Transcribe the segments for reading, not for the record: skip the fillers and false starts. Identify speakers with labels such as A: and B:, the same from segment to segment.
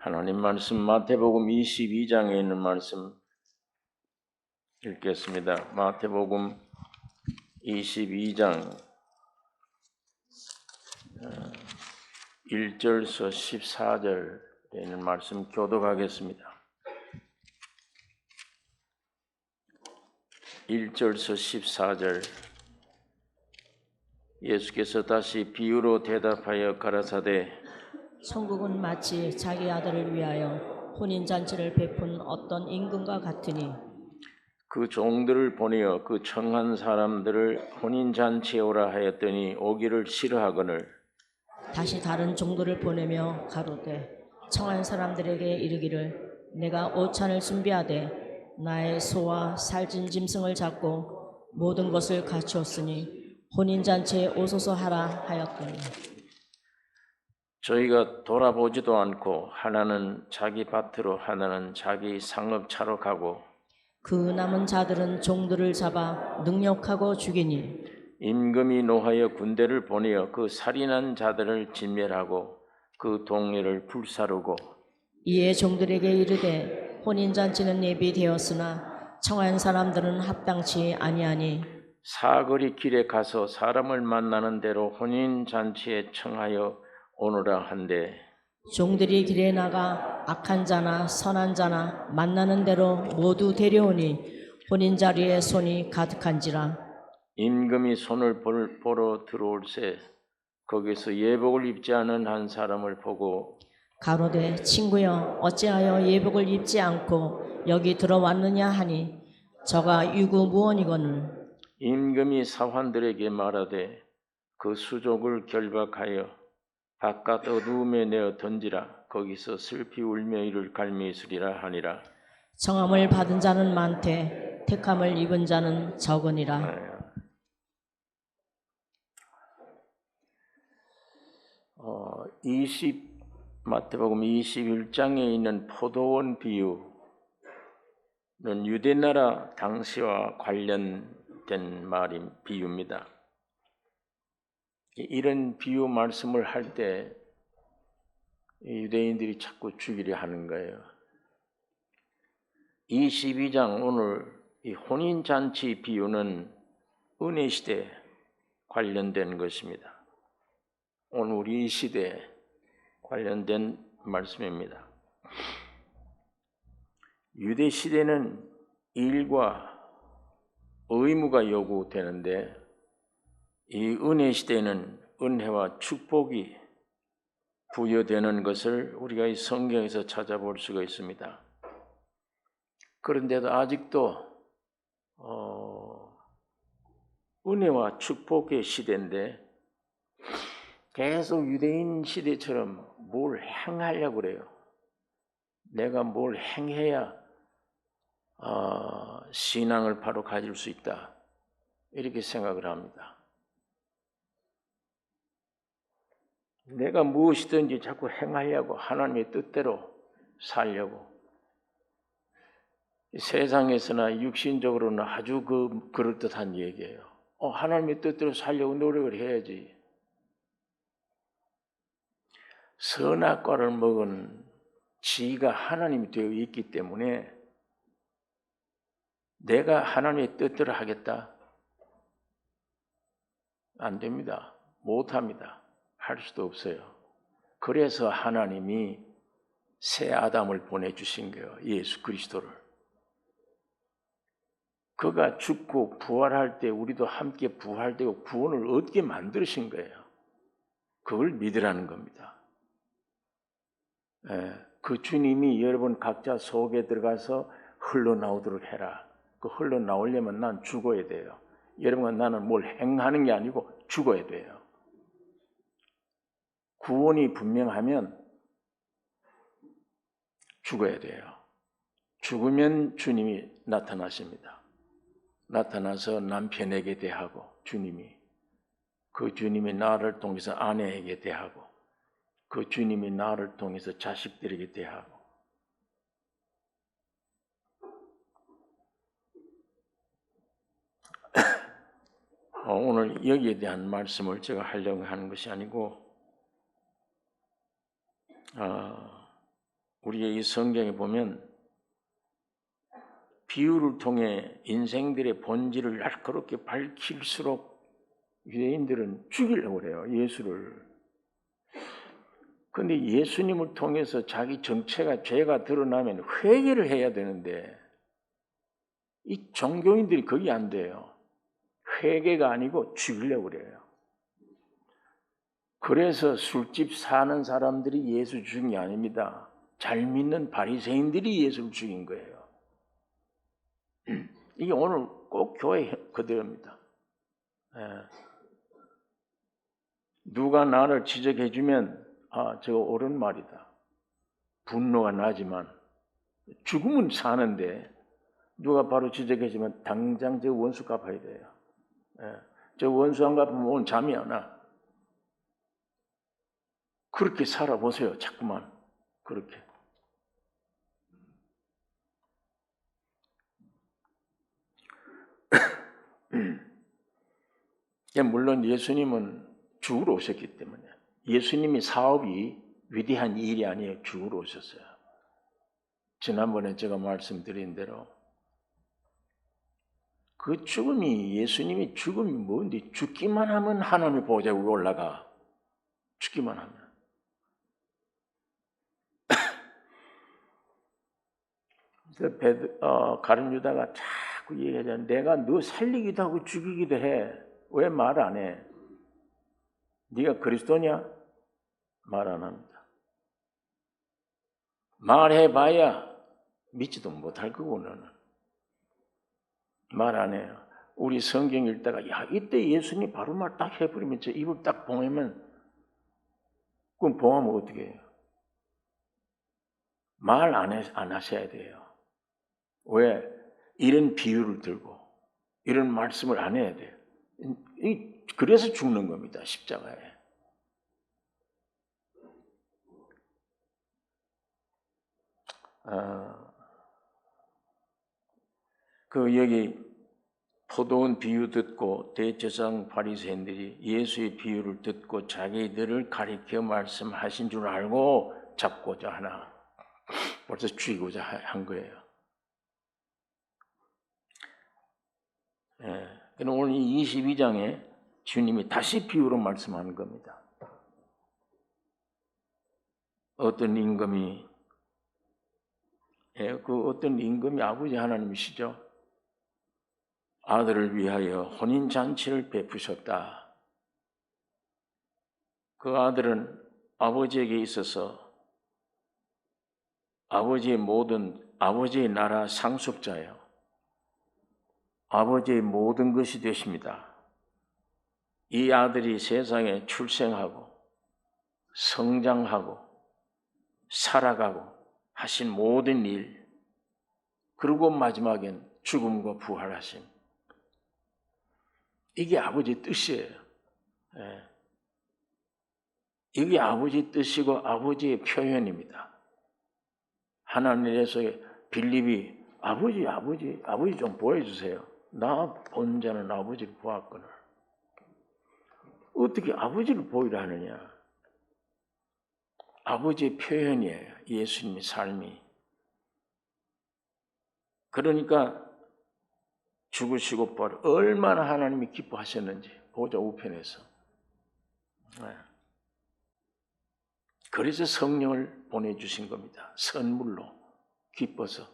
A: 하나님 말씀 마태복음 22장에 있는 말씀 읽겠습니다. 마태복음 22장 1절서 14절에 있는 말씀 교독하겠습니다. 1절서 14절. 예수께서 다시 비유로 대답하여 가라사대
B: 천국은 마치 자기 아들을 위하여 혼인잔치를 베푼 어떤 임금과 같으니
A: 그 종들을 보내어 그 청한 사람들을 혼인잔치에 오라 하였더니 오기를 싫어하거늘
B: 다시 다른 종들을 보내며 가로되 청한 사람들에게 이르기를 내가 오찬을 준비하되 나의 소와 살찐 짐승을 잡고 모든 것을 갖추었으니 혼인잔치에 오소서 하라 하였더니
A: 저희가 돌아보지도 않고 하나는 자기 밭으로 하나는 자기 상업차로 가고
B: 그 남은 자들은 종들을 잡아 능욕하고 죽이니
A: 임금이 노하여 군대를 보내어 그 살인한 자들을 진멸하고 그 동네를 불사르고
B: 이에 종들에게 이르되 혼인잔치는 예비되었으나 청한 사람들은 합당치 아니하니
A: 사거리 길에 가서 사람을 만나는 대로 혼인잔치에 청하여 오너라 한데
B: 종들이 길에 나가 악한 자나 선한 자나 만나는 대로 모두 데려오니 혼인자리에 손이 가득한지라.
A: 임금이 손을 보러 들어올새 거기서 예복을 입지 않은 한 사람을 보고
B: 가로되 친구여 어찌하여 예복을 입지 않고 여기 들어왔느냐 하니 저가 유구무원이거늘.
A: 임금이 사환들에게 말하되 그 수족을 결박하여 바깥 어두움에 내어 던지라. 거기서 슬피 울며 이를 갈미으리라 하니라.
B: 청함을 받은 자는 많되 택함을 입은 자는 적으니라.
A: 마태복음 21장에 있는 포도원 비유는 유대나라 당시와 관련된 비유입니다. 이런 비유 말씀을 할 때 유대인들이 자꾸 주기려 하는 거예요. 22장 오늘 이 혼인잔치 비유는 은혜시대에 관련된 것입니다. 오늘 우리 시대에 관련된 말씀입니다. 유대 시대는 일과 의무가 요구되는데 이 은혜 시대는 은혜와 축복이 부여되는 것을 우리가 이 성경에서 찾아볼 수가 있습니다. 그런데도 아직도 은혜와 축복의 시대인데 계속 유대인 시대처럼 뭘 행하려고 그래요. 내가 뭘 행해야 신앙을 바로 가질 수 있다. 이렇게 생각을 합니다. 내가 무엇이든지 자꾸 행하려고 하나님의 뜻대로 살려고 세상에서나 육신적으로는 아주 그럴듯한 얘기예요. 하나님의 뜻대로 살려고 노력을 해야지. 선악과를 먹은 지가 하나님이 되어 있기 때문에 내가 하나님의 뜻대로 하겠다? 안 됩니다. 못합니다. 할 수도 없어요. 그래서 하나님이 새 아담을 보내주신 거예요. 예수 그리스도를. 그가 죽고 부활할 때 우리도 함께 부활되고 구원을 얻게 만드신 거예요. 그걸 믿으라는 겁니다. 그 주님이 여러분 각자 속에 들어가서 흘러나오도록 해라. 그 흘러나오려면 난 죽어야 돼요. 여러분과 나는 뭘 행하는 게 아니고 죽어야 돼요. 구원이 분명하면 죽어야 돼요. 죽으면 주님이 나타나십니다. 나타나서 남편에게 대하고 주님이 그 주님이 나를 통해서 아내에게 대하고 그 주님이 나를 통해서 자식들에게 대하고 오늘 여기에 대한 말씀을 제가 하려고 하는 것이 아니고 우리의 이 성경에 보면 비유를 통해 인생들의 본질을 날카롭게 밝힐수록 유대인들은 죽이려고 그래요, 예수를. 그런데 예수님을 통해서 자기 정체가, 죄가 드러나면 회개를 해야 되는데 이 종교인들이 그게 안 돼요. 회개가 아니고 죽이려고 그래요. 그래서 술집 사는 사람들이 예수 죽인 게 아닙니다. 잘 믿는 바리새인들이 예수를 죽인 거예요. 이게 오늘 꼭 교회 그대로입니다. 누가 나를 지적해주면 저거 옳은 말이다. 분노가 나지만 죽으면 사는데 누가 바로 지적해주면 당장 저 원수 갚아야 돼요. 저 원수 안 갚으면 오늘 잠이 안 와. 그렇게 살아보세요. 자꾸만 그렇게. 물론 예수님은 죽으러 오셨기 때문에 예수님이 사업이 위대한 일이 아니에요. 죽으러 오셨어요. 지난번에 제가 말씀드린 대로 그 죽음이, 예수님이 죽음이 뭔데, 죽기만 하면 하나님의 보좌에 올라가. 죽기만 하면. 가룟 유다가 자꾸 얘기하잖아요. 내가 너 살리기도 하고 죽이기도 해. 왜 말 안 해? 네가 그리스도냐? 말 안 합니다. 말해봐야 믿지도 못할 거고 너는. 말 안 해요. 우리 성경 읽다가 이때 예수님 바로 말 딱 해버리면 저 입을 딱 봉하면 그럼 봉하면 어떻게 해요? 말 안 하셔야 돼요. 왜? 이런 비유를 들고 이런 말씀을 안 해야 돼요. 그래서 죽는 겁니다. 십자가에. 여기 포도원 비유 듣고 대제사장 바리새인들이 예수의 비유를 듣고 자기들을 가리켜 말씀하신 줄 알고 잡고자 하나 벌써 죽이고자 한 거예요. 오늘 이 22장에 주님이 다시 비유로 말씀하는 겁니다. 어떤 임금이 어떤 임금이 아버지 하나님이시죠. 아들을 위하여 혼인잔치를 베푸셨다. 그 아들은 아버지에게 있어서 아버지의 나라 상속자예요. 아버지의 모든 것이 되십니다. 이 아들이 세상에 출생하고 성장하고 살아가고 하신 모든 일, 그리고 마지막엔 죽음과 부활하심. 이게 아버지의 뜻이에요. 이게 아버지의 뜻이고 아버지의 표현입니다. 하나님에서 빌립이 아버지 좀 보여주세요. 나 본 자는 아버지를 보았거늘. 어떻게 아버지를 보이라 하느냐? 아버지의 표현이에요. 예수님의 삶이. 그러니까 죽으시고 부활 얼마나 하나님이 기뻐하셨는지 보좌 우편에서. 그래서 성령을 보내주신 겁니다. 선물로, 기뻐서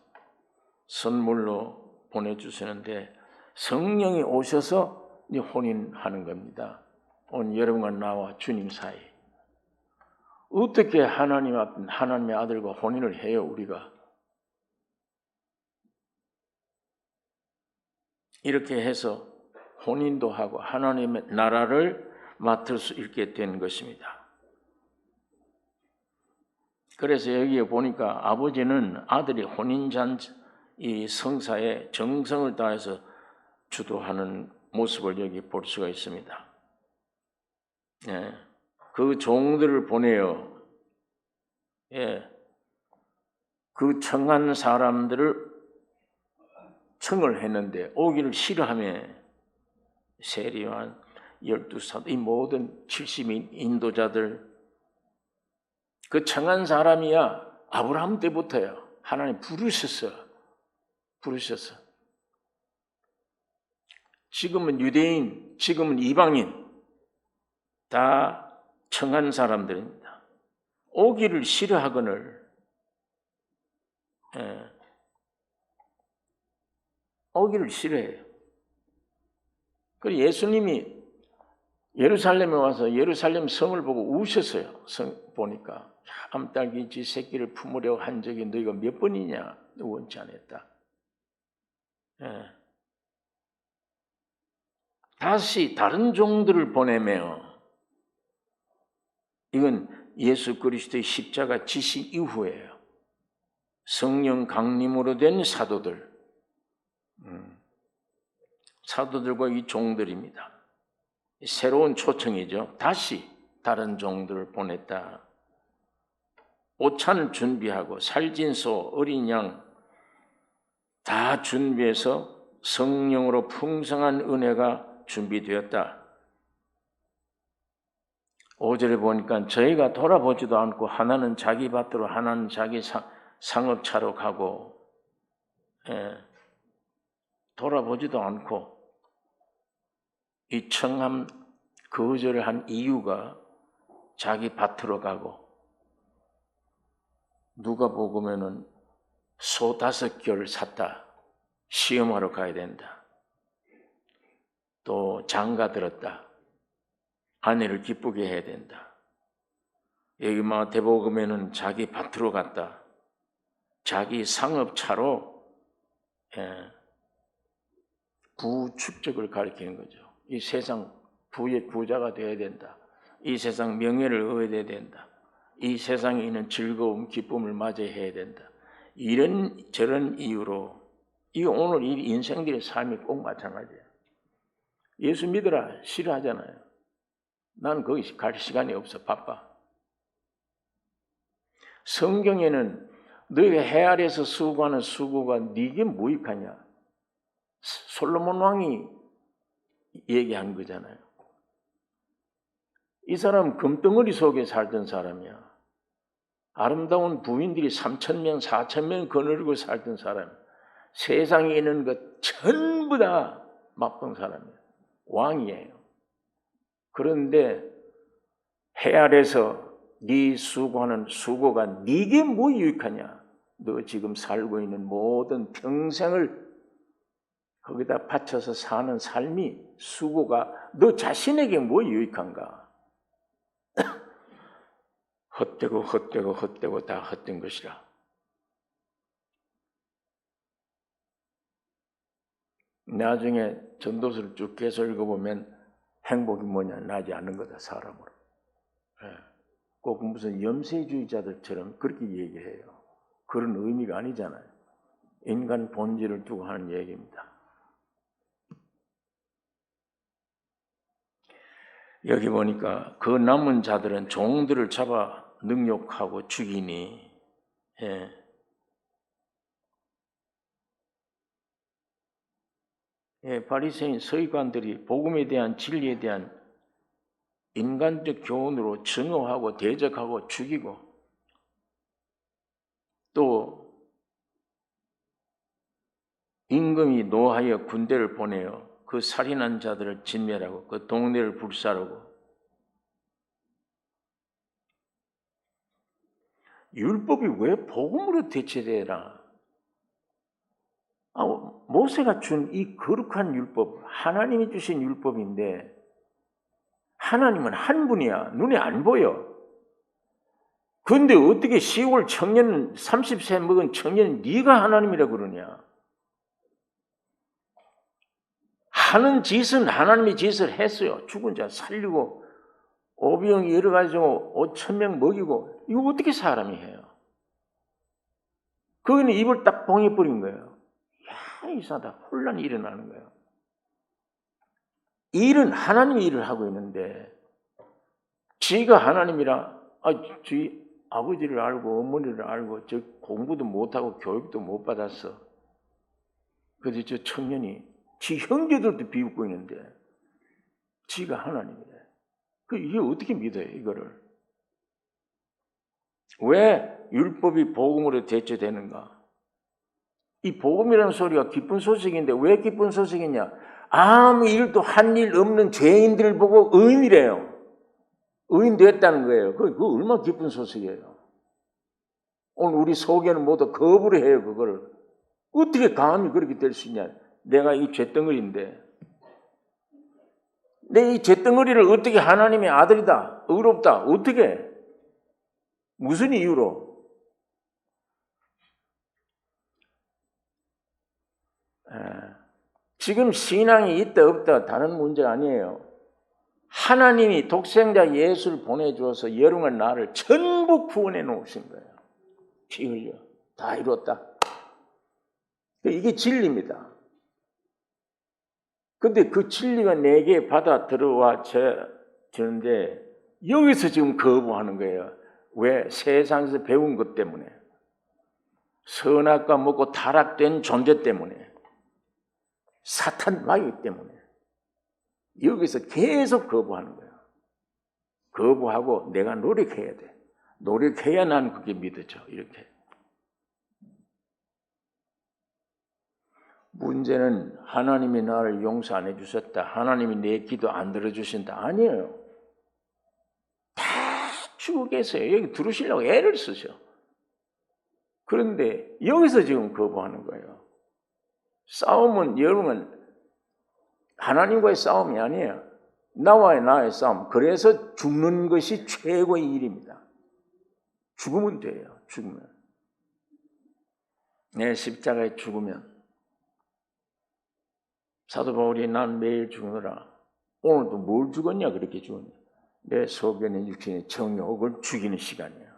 A: 선물로 보내주시는데 성령이 오셔서 혼인하는 겁니다. 오늘 여러분과 나와 주님 사이. 어떻게 하나님의 아들과 혼인을 해요, 우리가? 이렇게 해서 혼인도 하고 하나님의 나라를 맡을 수 있게 된 것입니다. 그래서 여기에 보니까 아버지는 아들이 혼인잔치 이 성사에 정성을 다해서 주도하는 모습을 여기 볼 수가 있습니다. 그 종들을 보내어 그 청한 사람들을 청을 했는데 오기를 싫어하며 세리와 12사도 이 모든 70인 인도자들 그 청한 사람이야 아브라함 때부터요. 하나님 부르셨어. 지금은 유대인, 지금은 이방인 다 청한 사람들입니다. 오기를 싫어하거늘 오기를 싫어해요. 그리고 예수님이 예루살렘에 와서 예루살렘 성을 보고 우셨어요. 성 보니까 암딸기 지 새끼를 품으려고 한 적이 너희가 몇 번이냐? 원치 않았다. 다시 다른 종들을 보내며 이건 예수 그리스도의 십자가 지신 이후에요. 성령 강림으로 된 사도들과 이 종들입니다. 새로운 초청이죠. 다시 다른 종들을 보냈다. 오찬을 준비하고 살진소, 어린 양 다 준비해서 성령으로 풍성한 은혜가 준비되었다. 5절에 보니까 저희가 돌아보지도 않고 하나는 자기 밭으로 하나는 자기 상업차로 가고 돌아보지도 않고 이 청함 거절을 한 이유가 자기 밭으로 가고 누가 보면은 소 5결 샀다. 시험하러 가야 된다. 또 장가 들었다. 아내를 기쁘게 해야 된다. 여기 마태복음에는 자기 밭으로 갔다. 자기 상업차로 부축적을 가리키는 거죠. 이 세상 부의 부자가 되어야 된다. 이 세상 명예를 얻어야 된다. 이 세상에 있는 즐거움, 기쁨을 맞이해야 된다. 이런 저런 이유로 이거 오늘 이 인생들의 삶이 꼭 마찬가지예요. 예수 믿으라 싫어하잖아요. 난 거기 갈 시간이 없어. 바빠. 성경에는 너희가 해 아래에서 수고하는 수고가 네게 무익하냐. 솔로몬 왕이 얘기한 거잖아요. 이 사람 금덩어리 속에 살던 사람이야. 아름다운 부인들이 3,000명, 4,000명 거느리고 살던 사람. 세상에 있는 것 전부 다 맛본 사람이에요. 왕이에요. 그런데 해 아래서 네 수고하는 수고가 네게 뭐 유익하냐? 너 지금 살고 있는 모든 평생을 거기다 바쳐서 사는 삶이 수고가 너 자신에게 뭐 유익한가? 헛되고 다 헛된 것이라. 나중에 전도서를 쭉 해서 읽어보면 행복이 뭐냐? 나지 않는 거다, 사람으로. 꼭 무슨 염세주의자들처럼 그렇게 얘기해요. 그런 의미가 아니잖아요. 인간 본질을 두고 하는 얘기입니다. 여기 보니까 그 남은 자들은 종들을 잡아 능욕하고 죽이니 바리새인 서기관들이 복음에 대한 진리에 대한 인간적 교훈으로 증오하고 대적하고 죽이고 또 임금이 노하여 군대를 보내어 그 살인한 자들을 진멸하고 그 동네를 불사르고 율법이 왜 복음으로 대체되나? 모세가 준 이 거룩한 율법, 하나님이 주신 율법인데 하나님은 한 분이야. 눈에 안 보여. 그런데 어떻게 10월 청년, 30세 먹은 청년이 네가 하나님이라고 그러냐? 하는 짓은 하나님의 짓을 했어요. 죽은 자 살리고 오병이 여러 가지로 5,000명 먹이고 이거 어떻게 사람이 해요? 거기는 입을 딱 봉해버린 거예요. 야, 이상하다. 혼란이 일어나는 거예요. 일은 하나님의 일을 하고 있는데 지가 하나님이라 지 아버지를 알고 어머니를 알고 저 공부도 못하고 교육도 못 받았어. 그래서 저 청년이 지 형제들도 비웃고 있는데 지가 하나님이래. 이게 어떻게 믿어요, 이거를? 왜 율법이 복음으로 대체되는가? 이 복음이라는 소리가 기쁜 소식인데 왜 기쁜 소식이냐? 아무 일도 한 일 없는 죄인들을 보고 의인이래요. 의인 됐다는 거예요. 그거 얼마나 기쁜 소식이에요. 오늘 우리 속에는 모두 거부를 해요. 그걸 어떻게 감히 그렇게 될 수 있냐? 내가 이 잿덩어리인데 내 이 잿덩어리를 어떻게 하나님의 아들이다, 의롭다, 어떻게? 무슨 이유로? 지금 신앙이 있다 없다 다른 문제가 아니에요. 하나님이 독생자 예수를 보내주어서 여러분과 나를 전부 구원해 놓으신 거예요. 피 흘려 다 이뤘다. 이게 진리입니다. 근데 그 진리가 내게 받아 들어와 저는데 여기서 지금 거부하는 거예요. 왜? 세상에서 배운 것 때문에. 선악과 먹고 타락된 존재 때문에. 사탄 마귀 때문에. 여기서 계속 거부하는 거예요. 거부하고 내가 노력해야 돼. 노력해야 난 그게 믿어져. 이렇게. 문제는 하나님이 나를 용서 안 해주셨다. 하나님이 내 기도 안 들어주신다. 아니에요. 다 죽어 계세요. 여기 들으시려고 애를 쓰셔. 그런데 여기서 지금 거부하는 거예요. 싸움은 여러분은 하나님과의 싸움이 아니에요. 나와의 나의 싸움. 그래서 죽는 것이 최고의 일입니다. 죽으면 돼요. 죽으면. 내 십자가에 죽으면 사도 바울이 난 매일 죽느라 오늘도 뭘 죽었냐 그렇게 죽었냐. 내 속에 있는 육신의 정욕을 죽이는 시간이야.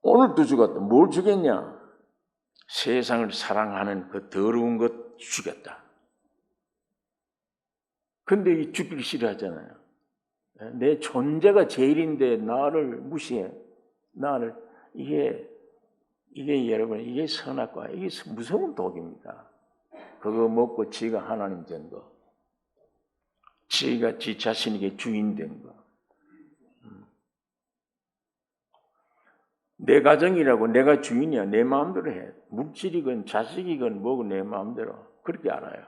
A: 오늘도 죽었다. 뭘 죽였냐? 세상을 사랑하는 그 더러운 것 죽였다. 근데 이 죽기를 싫어하잖아요. 내 존재가 제일인데 나를 무시해. 나를 이게 여러분 이게 선악과 이게 무서운 독입니다. 그거 먹고 지가 하나님 된 거. 지가 지 자신에게 주인 된 거. 내 가정이라고 내가 주인이야. 내 마음대로 해. 물질이건 자식이건 뭐고 내 마음대로. 그렇게 알아요.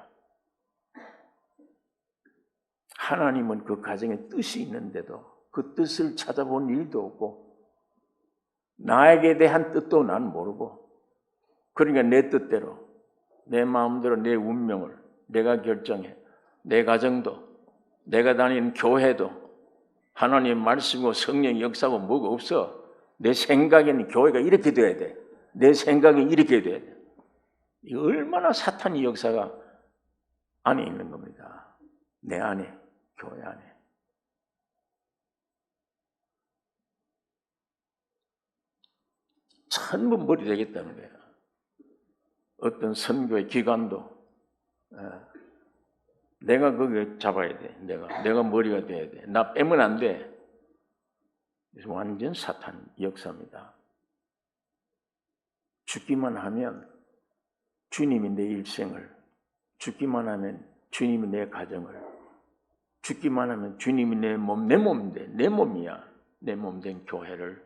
A: 하나님은 그 가정에 뜻이 있는데도 그 뜻을 찾아본 일도 없고 나에게 대한 뜻도 난 모르고 그러니까 내 뜻대로 내 마음대로 내 운명을 내가 결정해. 내 가정도 내가 다니는 교회도 하나님의 말씀이고 성령의 역사고 뭐가 없어. 내 생각에는 교회가 이렇게 돼야 돼. 내 생각이 이렇게 돼야 돼. 이 얼마나 사탄의 역사가 안에 있는 겁니다. 내 안에, 교회 안에. 전부 머리 되겠다는 거예요. 어떤 선교의 기관도 내가 거기에 잡아야 돼. 내가 머리가 돼야 돼. 나 빼면 안 돼. 그래서 완전 사탄 역사입니다. 죽기만 하면 주님이 내 일생을, 죽기만 하면 주님이 내 가정을, 죽기만 하면 주님이 내 몸인데 내 몸이야. 내 몸 된 교회를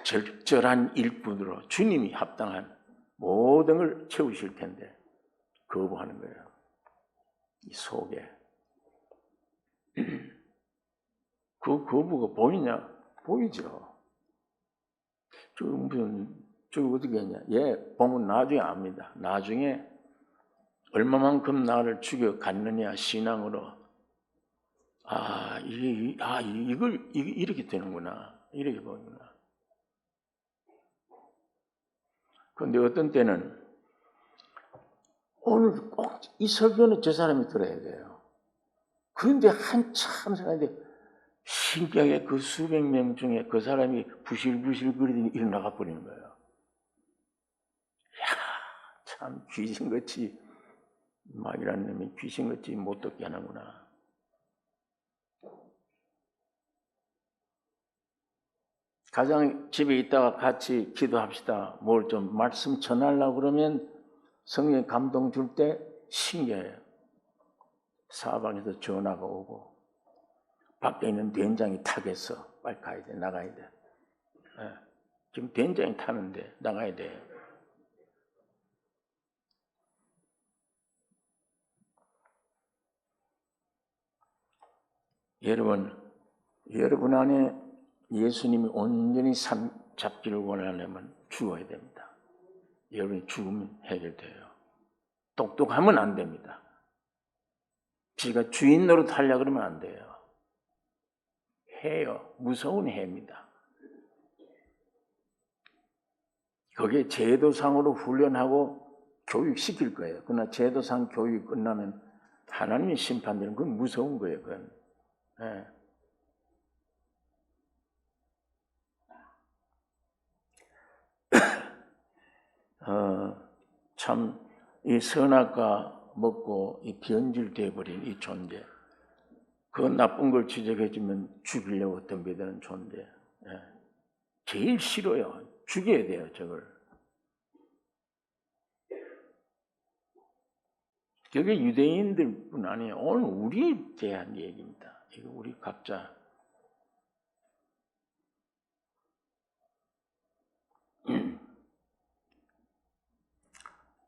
A: 절절한 일꾼으로 주님이 합당한 모든 걸 채우실 텐데 거부하는 거예요. 이 속에. 그 거부가 보이냐? 보이죠. 저거 어떻게 했냐? 얘 보면 나중에 압니다. 나중에 얼마만큼 나를 죽여갔느냐 신앙으로. 이걸 이렇게 되는구나. 이렇게 보이구나. 그런데 어떤 때는 오늘 꼭 이 설교는 저 사람이 들어야 돼요. 그런데 한참 생각하는데 신기하게 그 수백 명 중에 그 사람이 부실부실 거리더니 일어나가 버리는 거예요. 야, 참 귀신같이 막이라는 놈이 귀신같이 못 듣게 하는구나. 가장 집에 있다가 같이 기도합시다. 뭘 좀 말씀 전하려고 그러면 성령 감동 줄 때 신기해요. 사방에서 전화가 오고 밖에 있는 된장이 타겠어. 빨리 가야 돼. 나가야 돼. 지금 된장이 타는데 나가야 돼. 여러분 안에 예수님이 온전히 잡기를 원하려면 죽어야 됩니다. 여러분이 죽으면 해결돼요. 똑똑하면 안 됩니다. 지가 주인 노릇 하려고 그러면 안 돼요. 해요. 무서운 해입니다. 거기에 제도상으로 훈련하고 교육시킬 거예요. 그러나 제도상 교육이 끝나면 하나님의 심판되는 건 무서운 거예요. 그건. 네. 참 이 선악과 먹고 이 변질돼 버린 이 존재, 그 나쁜 걸 지적해주면 죽이려고 덤벼드는 존재, 제일 싫어요. 죽여야 돼요, 저걸. 그게 유대인들뿐 아니에요. 오늘 우리에 대한 얘기입니다. 이거 우리 각자.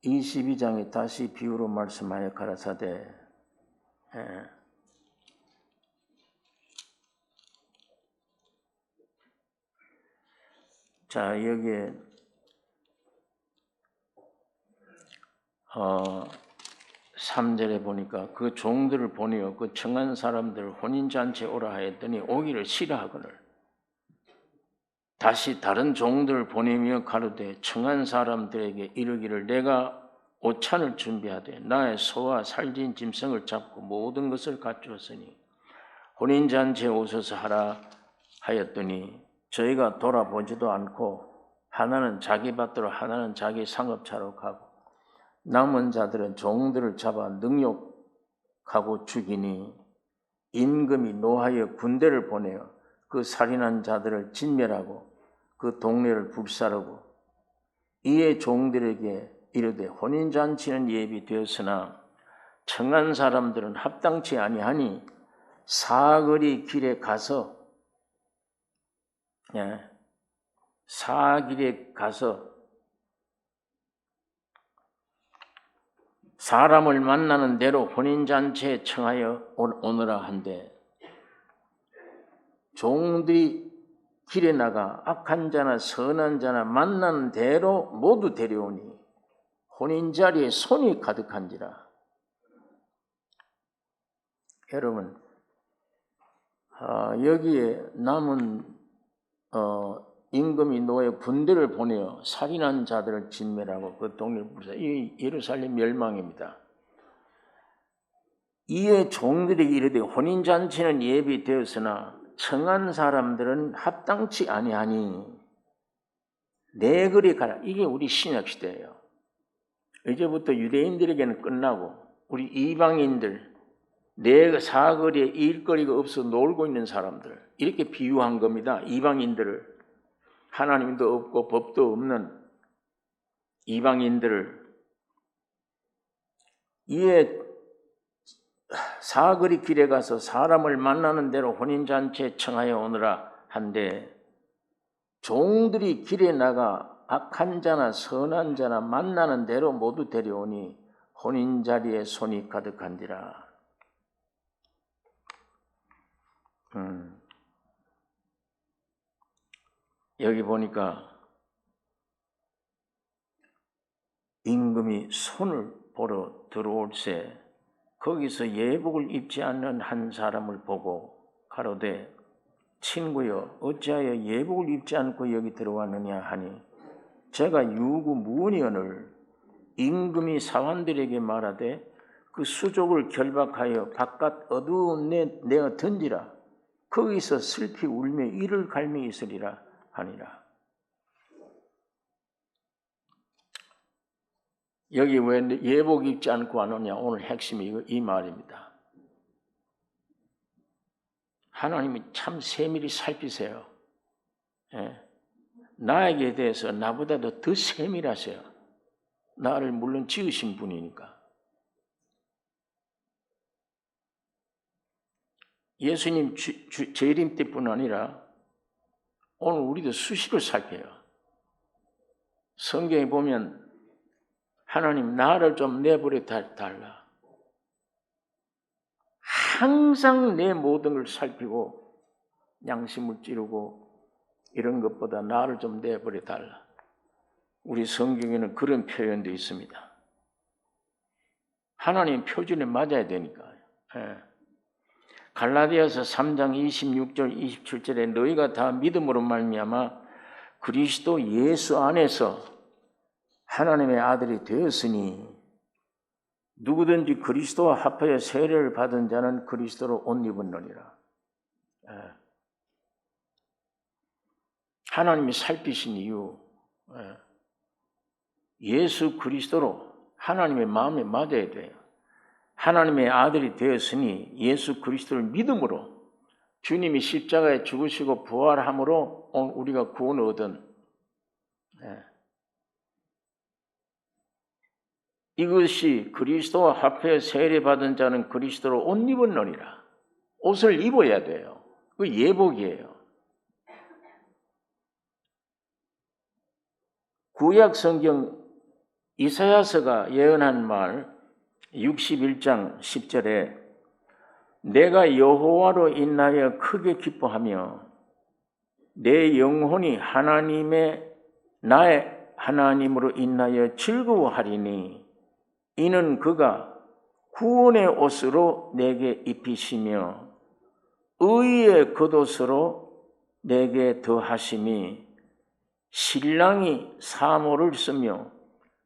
A: 이 22장에 다시 비유로 말씀하여 가라사대, 자, 여기에 3절에 보니까 그 종들을 보내어 그 청한 사람들 혼인잔치에 오라 하였더니 오기를 싫어하거늘 다시 다른 종들을 보내며 가로되 청한 사람들에게 이르기를 내가 오찬을 준비하되 나의 소와 살진 짐승을 잡고 모든 것을 갖추었으니 혼인잔치에 오셔서 하라 하였더니 저희가 돌아보지도 않고 하나는 자기 밭으로 하나는 자기 상업차로 가고 남은 자들은 종들을 잡아 능욕하고 죽이니 임금이 노하여 군대를 보내어 그 살인한 자들을 진멸하고 그 동네를 불사르고 이에 종들에게 이르되 혼인잔치는 예비되었으나 청한 사람들은 합당치 아니하니 사거리 길에 가서 사길에 가서 사람을 만나는 대로 혼인잔치에 청하여 오너라 한데 종들이 길에 나가 악한 자나 선한 자나 만나는 대로 모두 데려오니 혼인자리에 손이 가득한지라. 여러분, 여기에 남은 임금이 노예 군대를 보내어 살인한 자들을 진멸하고 그 동네를 불사. 이 예루살렘 멸망입니다. 이에 종들이 이르되 혼인잔치는 예비되었으나 청한 사람들은 합당치 아니하니 내 거리 가라. 이게 우리 신약시대예요. 이제부터 유대인들에게는 끝나고 우리 이방인들 내 사거리에 일거리가 없어 놀고 있는 사람들 이렇게 비유한 겁니다. 이방인들을 하나님도 없고 법도 없는 이방인들을 이에 사거리 길에 가서 사람을 만나는 대로 혼인잔치에 청하여 오느라 한데 종들이 길에 나가 악한 자나 선한 자나 만나는 대로 모두 데려오니 혼인자리에 손이 가득한지라. 여기 보니까 임금이 손을 보러 들어올세 거기서 예복을 입지 않는 한 사람을 보고 가로되 친구여 어찌하여 예복을 입지 않고 여기 들어왔느냐 하니 제가 유구무원이언을 임금이 사환들에게 말하되 그 수족을 결박하여 바깥 어두운 데 내어 던지라 거기서 슬피 울며 이를 갈며 있으리라 하니라. 여기 왜 예복 입지 않고 안 오냐? 오늘 핵심이 이 말입니다. 하나님이 참 세밀히 살피세요. 나에게 대해서 나보다도 더 세밀하세요. 나를 물론 지으신 분이니까. 예수님 재림 때뿐 아니라 오늘 우리도 수시로 살펴요. 성경에 보면 하나님 나를 좀 내버려 달라. 항상 내 모든 걸 살피고 양심을 찌르고 이런 것보다 나를 좀 내버려 달라. 우리 성경에는 그런 표현도 있습니다. 하나님 표준에 맞아야 되니까요. 갈라디아서 3장 26절 27절에 너희가 다 믿음으로 말미암아 그리스도 예수 안에서 하나님의 아들이 되었으니 누구든지 그리스도와 합하여 세례를 받은 자는 그리스도로 옷 입었느니라. 하나님이 살피신 이유, 예수 그리스도로 하나님의 마음에 맞아야 돼요. 하나님의 아들이 되었으니 예수 그리스도를 믿음으로 주님이 십자가에 죽으시고 부활함으로 오늘 우리가 구원을 얻은 이것이 그리스도와 합해 세례받은 자는 그리스도로 옷 입었느니라. 옷을 입어야 돼요. 그 예복이에요. 구약 성경 이사야서가 예언한 말 61장 10절에 내가 여호와로 인하여 크게 기뻐하며 내 영혼이 나의 하나님으로 인하여 즐거워하리니 이는 그가 구원의 옷으로 내게 입히시며 의의 겉옷으로 내게 더하심이 신랑이 사모를 쓰며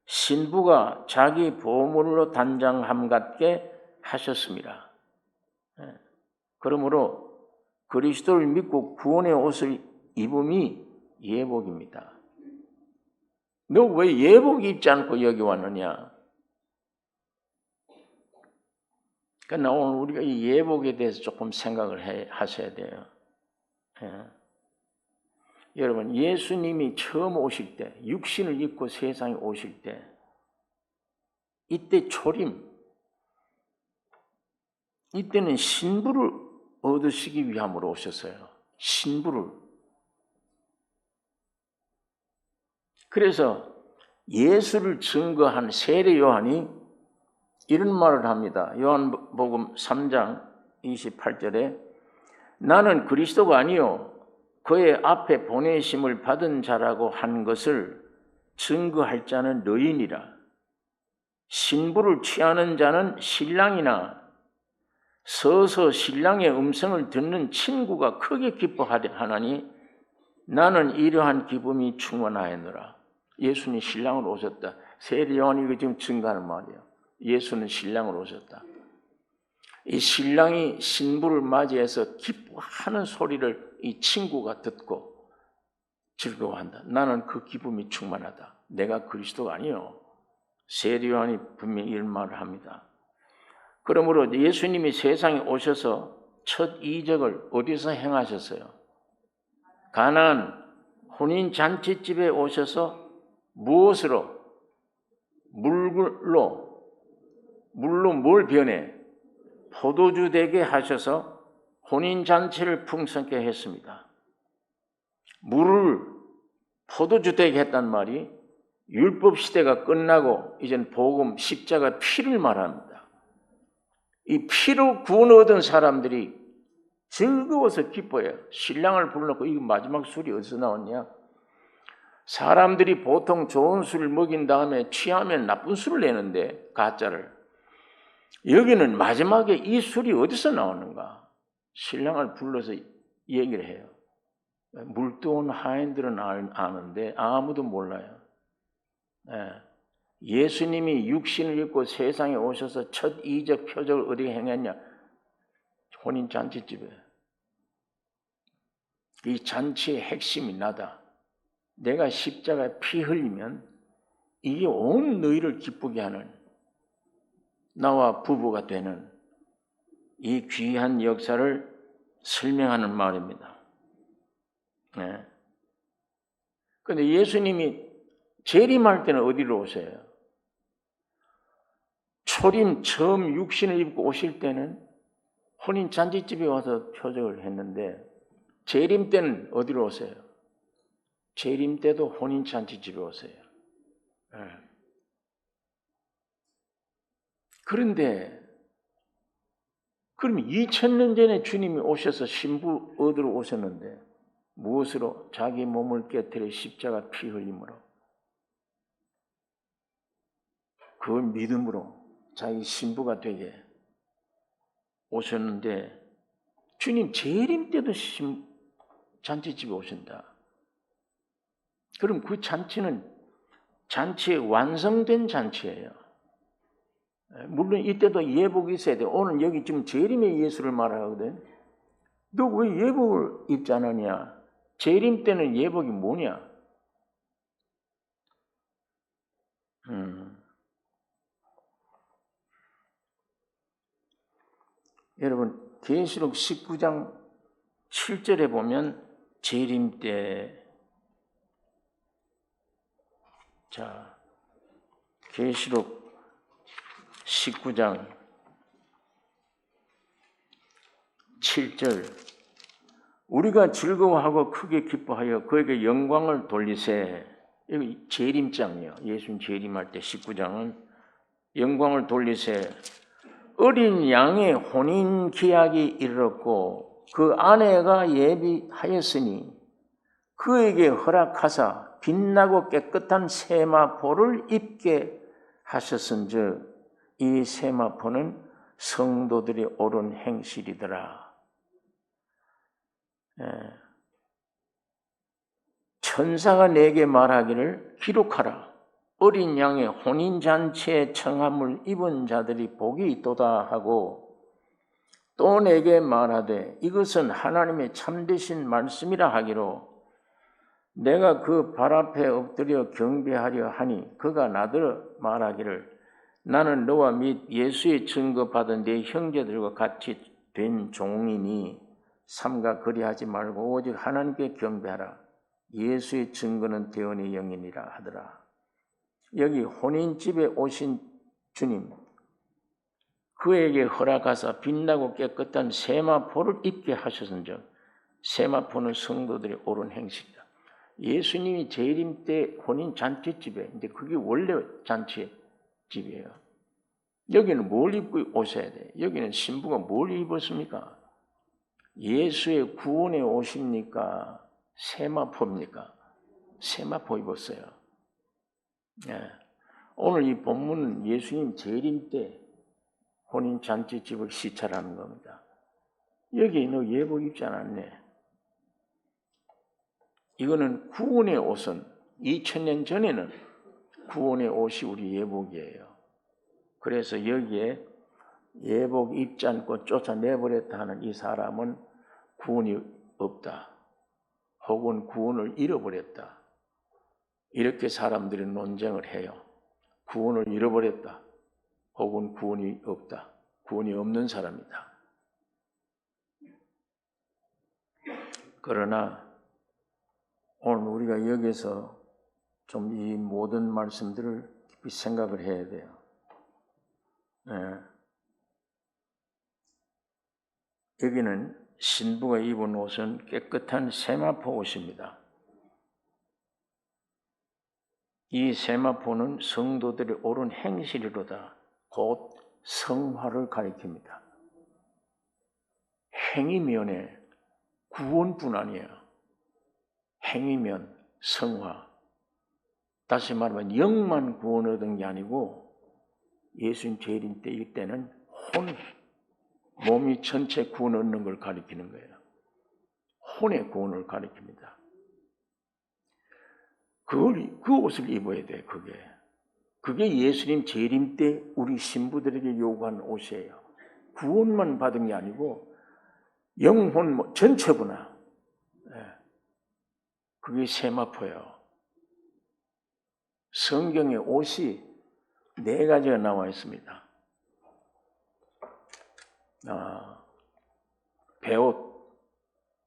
A: 신부가 자기 보물로 단장함 같게 하셨습니다. 그러므로 그리스도를 믿고 구원의 옷을 입음이 예복입니다. 너 왜 예복 입지 않고 여기 왔느냐? 그러니까 오늘 우리가 이 예복에 대해서 조금 생각을 하셔야 돼요. 여러분, 예수님이 처음 오실 때, 육신을 입고 세상에 오실 때, 이때 초림, 이때는 신부를 얻으시기 위함으로 오셨어요. 신부를. 그래서 예수를 증거한 세례 요한이 이런 말을 합니다. 요한복음 3장 28절에 나는 그리스도가 아니요 그의 앞에 보내심을 받은 자라고 한 것을 증거할 자는 너희니라. 신부를 취하는 자는 신랑이나 서서 신랑의 음성을 듣는 친구가 크게 기뻐하나니 나는 이러한 기쁨이 충만하였노라. 예수님 신랑으로 오셨다. 세례 요한이 이거 지금 증거하는 말이에요. 예수는 신랑으로 오셨다. 이 신랑이 신부를 맞이해서 기뻐하는 소리를 이 친구가 듣고 즐거워한다. 나는 그 기쁨이 충만하다. 내가 그리스도가 아니요. 세례 요한이 분명히 이런 말을 합니다. 그러므로 예수님이 세상에 오셔서 첫 이적을 어디서 행하셨어요? 가나안 혼인 잔치집에 오셔서 무엇으로? 물로 뭘 변해? 포도주 되게 하셔서 혼인 잔치를 풍성케 했습니다. 물을 포도주 되게 했단 말이 율법 시대가 끝나고 이젠 복음 십자가 피를 말합니다. 이 피로 구원 얻은 사람들이 즐거워서 기뻐해요. 신랑을 불러놓고 이거 마지막 술이 어디서 나왔냐? 사람들이 보통 좋은 술을 먹인 다음에 취하면 나쁜 술을 내는데 가짜를. 여기는 마지막에 이 술이 어디서 나오는가? 신랑을 불러서 얘기를 해요. 물도온 하인들은 아는데 아무도 몰라요. 예수님이 육신을 입고 세상에 오셔서 첫 이적 표적을 어디에 행했냐? 혼인 잔치집에. 이 잔치의 핵심이 나다. 내가 십자가에 피 흘리면 이게 온 너희를 기쁘게 하는 나와 부부가 되는 이 귀한 역사를 설명하는 말입니다. 그런데 예수님이 재림할 때는 어디로 오세요? 초림 처음 육신을 입고 오실 때는 혼인 잔치집에 와서 표적을 했는데 재림 때는 어디로 오세요? 재림 때도 혼인 잔치집에 오세요. 그런데 그럼 2000년 전에 주님이 오셔서 신부 얻으러 오셨는데 무엇으로? 자기 몸을 깨뜨려 십자가 피 흘림으로, 그 믿음으로 자기 신부가 되게 오셨는데 주님 재림 때도 잔치집에 오신다. 그럼 그 잔치는 잔치에 완성된 잔치예요. 물론 이때도 예복이 있어야 돼. 오늘 여기 지금 재림의 예수를 말하거든. 너 왜 예복을 입지 않았냐? 재림 때는 예복이 뭐냐? 여러분 계시록 19장 7절에 보면 재림 때, 자 계시록 19장 7절, 우리가 즐거워하고 크게 기뻐하여 그에게 영광을 돌리세. 여기 재림장이요. 예수님 재림할 때 19장은 영광을 돌리세. 어린 양의 혼인 기약이 이르렀고 그 아내가 예비하였으니 그에게 허락하사 빛나고 깨끗한 세마포를 입게 하셨은즉 이 세마포는 성도들이 옳은 행실이더라. 천사가 내게 말하기를 기록하라. 어린 양의 혼인잔치에 청함을 입은 자들이 복이 있도다 하고 또 내게 말하되 이것은 하나님의 참되신 말씀이라 하기로 내가 그 발 앞에 엎드려 경배하려 하니 그가 나더러 말하기를 나는 너와 및 예수의 증거 받은 내 형제들과 같이 된 종이니 삼가 그리하지 말고 오직 하나님께 경배하라. 예수의 증거는 대언의 영이니라 하더라. 여기 혼인집에 오신 주님, 그에게 허락하사 빛나고 깨끗한 세마포를 입게 하셨은즉 세마포는 성도들의 옳은 행실이다. 예수님이 재림 때 혼인 잔치집에, 근데 그게 원래 잔치집이에요. 여기는 뭘 입고 오셔야 돼? 여기는 신부가 뭘 입었습니까? 예수의 구원에 오십니까? 세마포입니까? 세마포 입었어요. 오늘 이 본문은 예수님 재림 때 혼인 잔치집을 시찰하는 겁니다. 여기 너 예복 입지 않았네. 이거는 구원의 옷은 2000년 전에는 구원의 옷이 우리 예복이에요. 그래서 여기에 예복 입지 않고 쫓아내버렸다 하는 이 사람은 구원이 없다. 혹은 구원을 잃어버렸다. 이렇게 사람들이 논쟁을 해요. 구원을 잃어버렸다. 혹은 구원이 없다. 구원이 없는 사람이다. 그러나 오늘 우리가 여기서 좀 이 모든 말씀들을 깊이 생각을 해야 돼요. 여기는 신부가 입은 옷은 깨끗한 세마포 옷입니다. 이 세마포는 성도들의 옳은 행실이로다. 곧 성화를 가리킵니다. 행위면에 구원뿐 아니에요. 행위면 성화. 다시 말하면 영만 구원 얻은 게 아니고 예수님 재림 때 이때는 몸이 전체 구원 얻는 걸 가리키는 거예요. 혼의 구원을 가리킵니다. 그 옷을 입어야 돼. 그게 예수님 재림 때 우리 신부들에게 요구한 옷이에요. 구원만 받은 게 아니고 영혼 전체구나. 그게 세마포예요. 성경에 옷이 4가지가 나와 있습니다.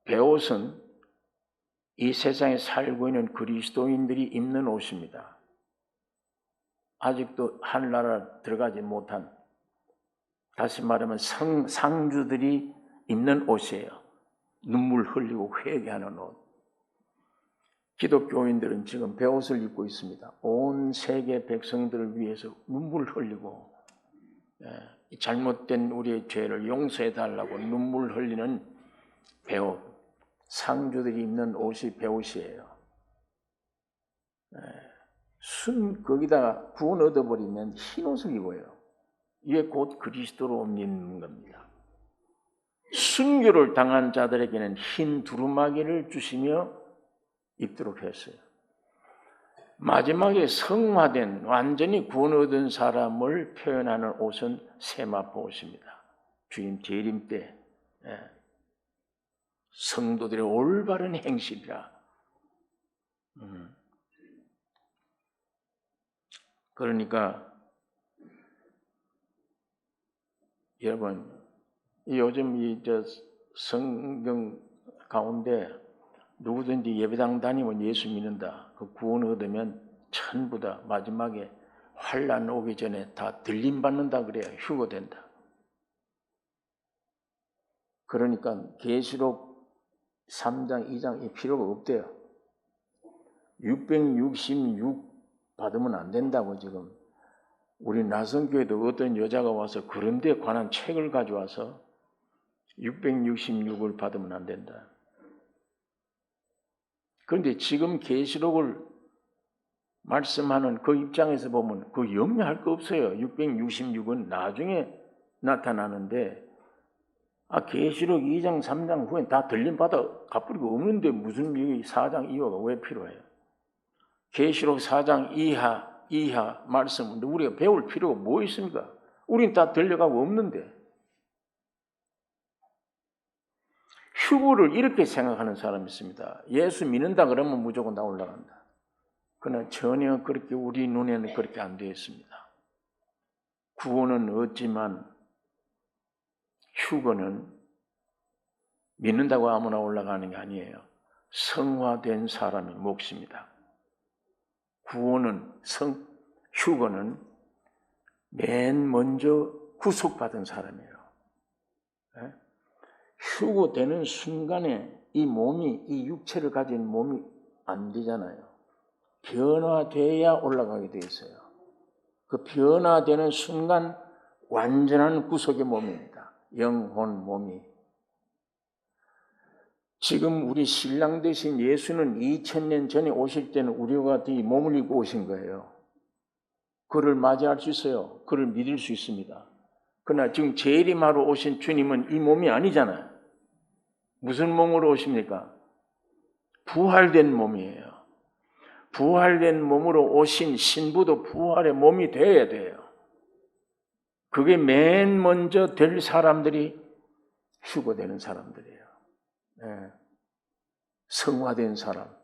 A: 배옷은 이 세상에 살고 있는 그리스도인들이 입는 옷입니다. 아직도 하늘나라 들어가지 못한 다시 말하면 상주들이 입는 옷이에요. 눈물 흘리고 회개하는 옷. 기독교인들은 지금 베옷을 입고 있습니다. 온 세계 백성들을 위해서 눈물 흘리고 잘못된 우리의 죄를 용서해 달라고 눈물 흘리는 베옷. 상주들이 입는 옷이 베옷이에요. 거기다가 구원 얻어버리면 흰 옷을 입어요. 이게 곧 그리스도로 옮기는 겁니다. 순교를 당한 자들에게는 흰 두루마기를 주시며 입도록 했어요. 마지막에 성화된 완전히 구원 얻은 사람을 표현하는 옷은 세마포 옷입니다. 주님 재림 때 성도들의 올바른 행실이라. 그러니까 여러분, 요즘 성경 가운데 누구든지 예배당 다니면 예수 믿는다, 그 구원 얻으면 전부 다 마지막에 환난 오기 전에 다 들림받는다 그래야 휴거된다. 그러니까 계시록 3장, 2장이 필요가 없대요. 666 받으면 안 된다고 지금. 우리 나성교회도 어떤 여자가 와서 그런 데 관한 책을 가져와서 666을 받으면 안 된다. 그런데 지금 계시록을 말씀하는 그 입장에서 보면 그 염려할 거 없어요. 666은 나중에 나타나는데 계시록 2장 3장 후엔 다 들림받아 갚으리고 없는데 무슨 4장 이하가 왜 필요해요? 계시록 4장 이하 말씀은 우리가 배울 필요가 뭐 있습니까? 우린 다 들려가고 없는데. 휴거를 이렇게 생각하는 사람이 있습니다. 예수 믿는다 그러면 무조건 다 올라간다. 그러나 전혀 그렇게 우리 눈에는 그렇게 안 되어 있습니다. 구원은 얻지만 휴거는 믿는다고 아무나 올라가는 게 아니에요. 성화된 사람의 몫입니다. 휴거는 맨 먼저 구속받은 사람이에요. 휴거되는 순간에 이 육체를 가진 몸이 안 되잖아요. 변화돼야 올라가게 돼 있어요. 그 변화되는 순간 완전한 구속의 몸입니다. 영혼 몸이. 지금 우리 신랑 되신 예수는 2000년 전에 오실 때는 우리와 같이 몸을 입고 오신 거예요. 그를 맞이할 수 있어요. 그를 믿을 수 있습니다. 그러나 지금 재림하러 오신 주님은 이 몸이 아니잖아요. 무슨 몸으로 오십니까? 부활된 몸이에요. 부활된 몸으로 오신 신부도 부활의 몸이 되어야 돼요. 그게 맨 먼저 될 사람들이 휴거되는 사람들이에요. 네. 성화된 사람.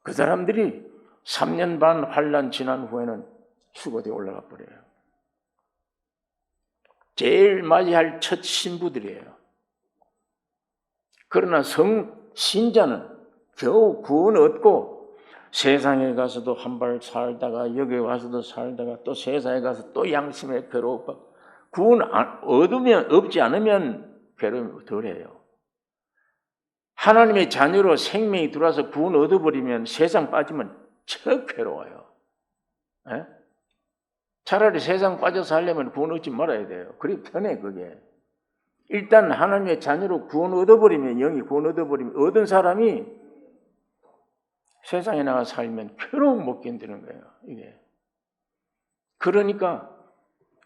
A: 그 사람들이 3년 반 환난 지난 후에는 휴거되어 올라가 버려요. 제일 맞이할 첫 신부들이에요. 그러나 신자는 겨우 구원 얻고 세상에 가서도 한 발 살다가 여기 와서도 살다가 또 세상에 가서 또 양심에 괴로워. 구원 얻지 않으면 괴로움이 덜해요. 하나님의 자녀로 생명이 들어와서 구원 얻어버리면 세상 빠지면 척 괴로워요. 에? 차라리 세상 빠져서 살려면 구원 얻지 말아야 돼요. 그게 편해 그게. 일단 하나님의 자녀로 구원 얻어버리면, 영이 구원 얻어버리면 얻은 사람이 세상에 나가 살면 괴로움 못 견디는 거예요. 이게. 그러니까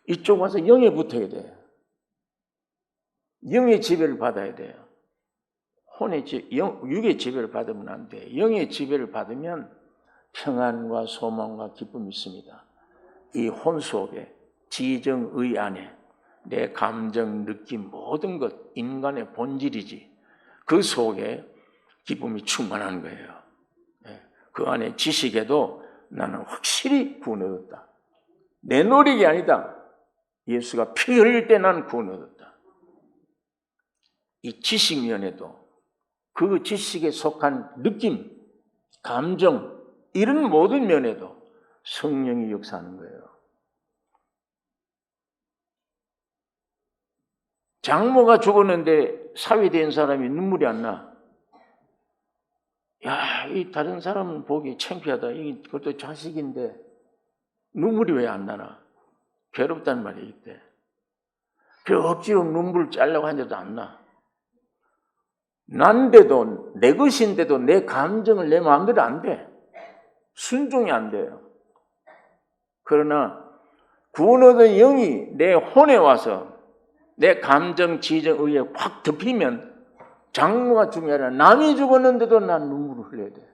A: 이쪽 와서 영에 붙어야 돼요. 영의 지배를 받아야 돼요. 육의 지배를 받으면 안 돼. 영의 지배를 받으면 평안과 소망과 기쁨이 있습니다. 이 혼 속에 지정의 안에 내 감정, 느낌 모든 것 인간의 본질이지. 그 속에 기쁨이 충만한 거예요. 그 안에 지식에도 나는 확실히 구원 얻었다. 내 노력이 아니다. 예수가 피 흘릴 때 나는 구원 얻었다. 이 지식면에도 그 지식에 속한 느낌, 감정 이런 모든 면에도 성령이 역사하는 거예요. 장모가 죽었는데 사위된 사람이 눈물이 안 나. 야, 이 다른 사람은 보기 창피하다. 그것도 자식인데 눈물이 왜 안 나나? 괴롭다는 말이 있대. 그 억지로 눈물을 짜려고 하는데도 안 나. 난데도, 내 것인데도 내 감정을 내 마음대로 안 돼. 순종이 안 돼요. 그러나 구원 얻은 영이 내 혼에 와서 내 감정, 지정, 의에 확 덮이면 장모가 죽은 게 아니라 남이 죽었는데도 난 눈물을 흘려야 돼.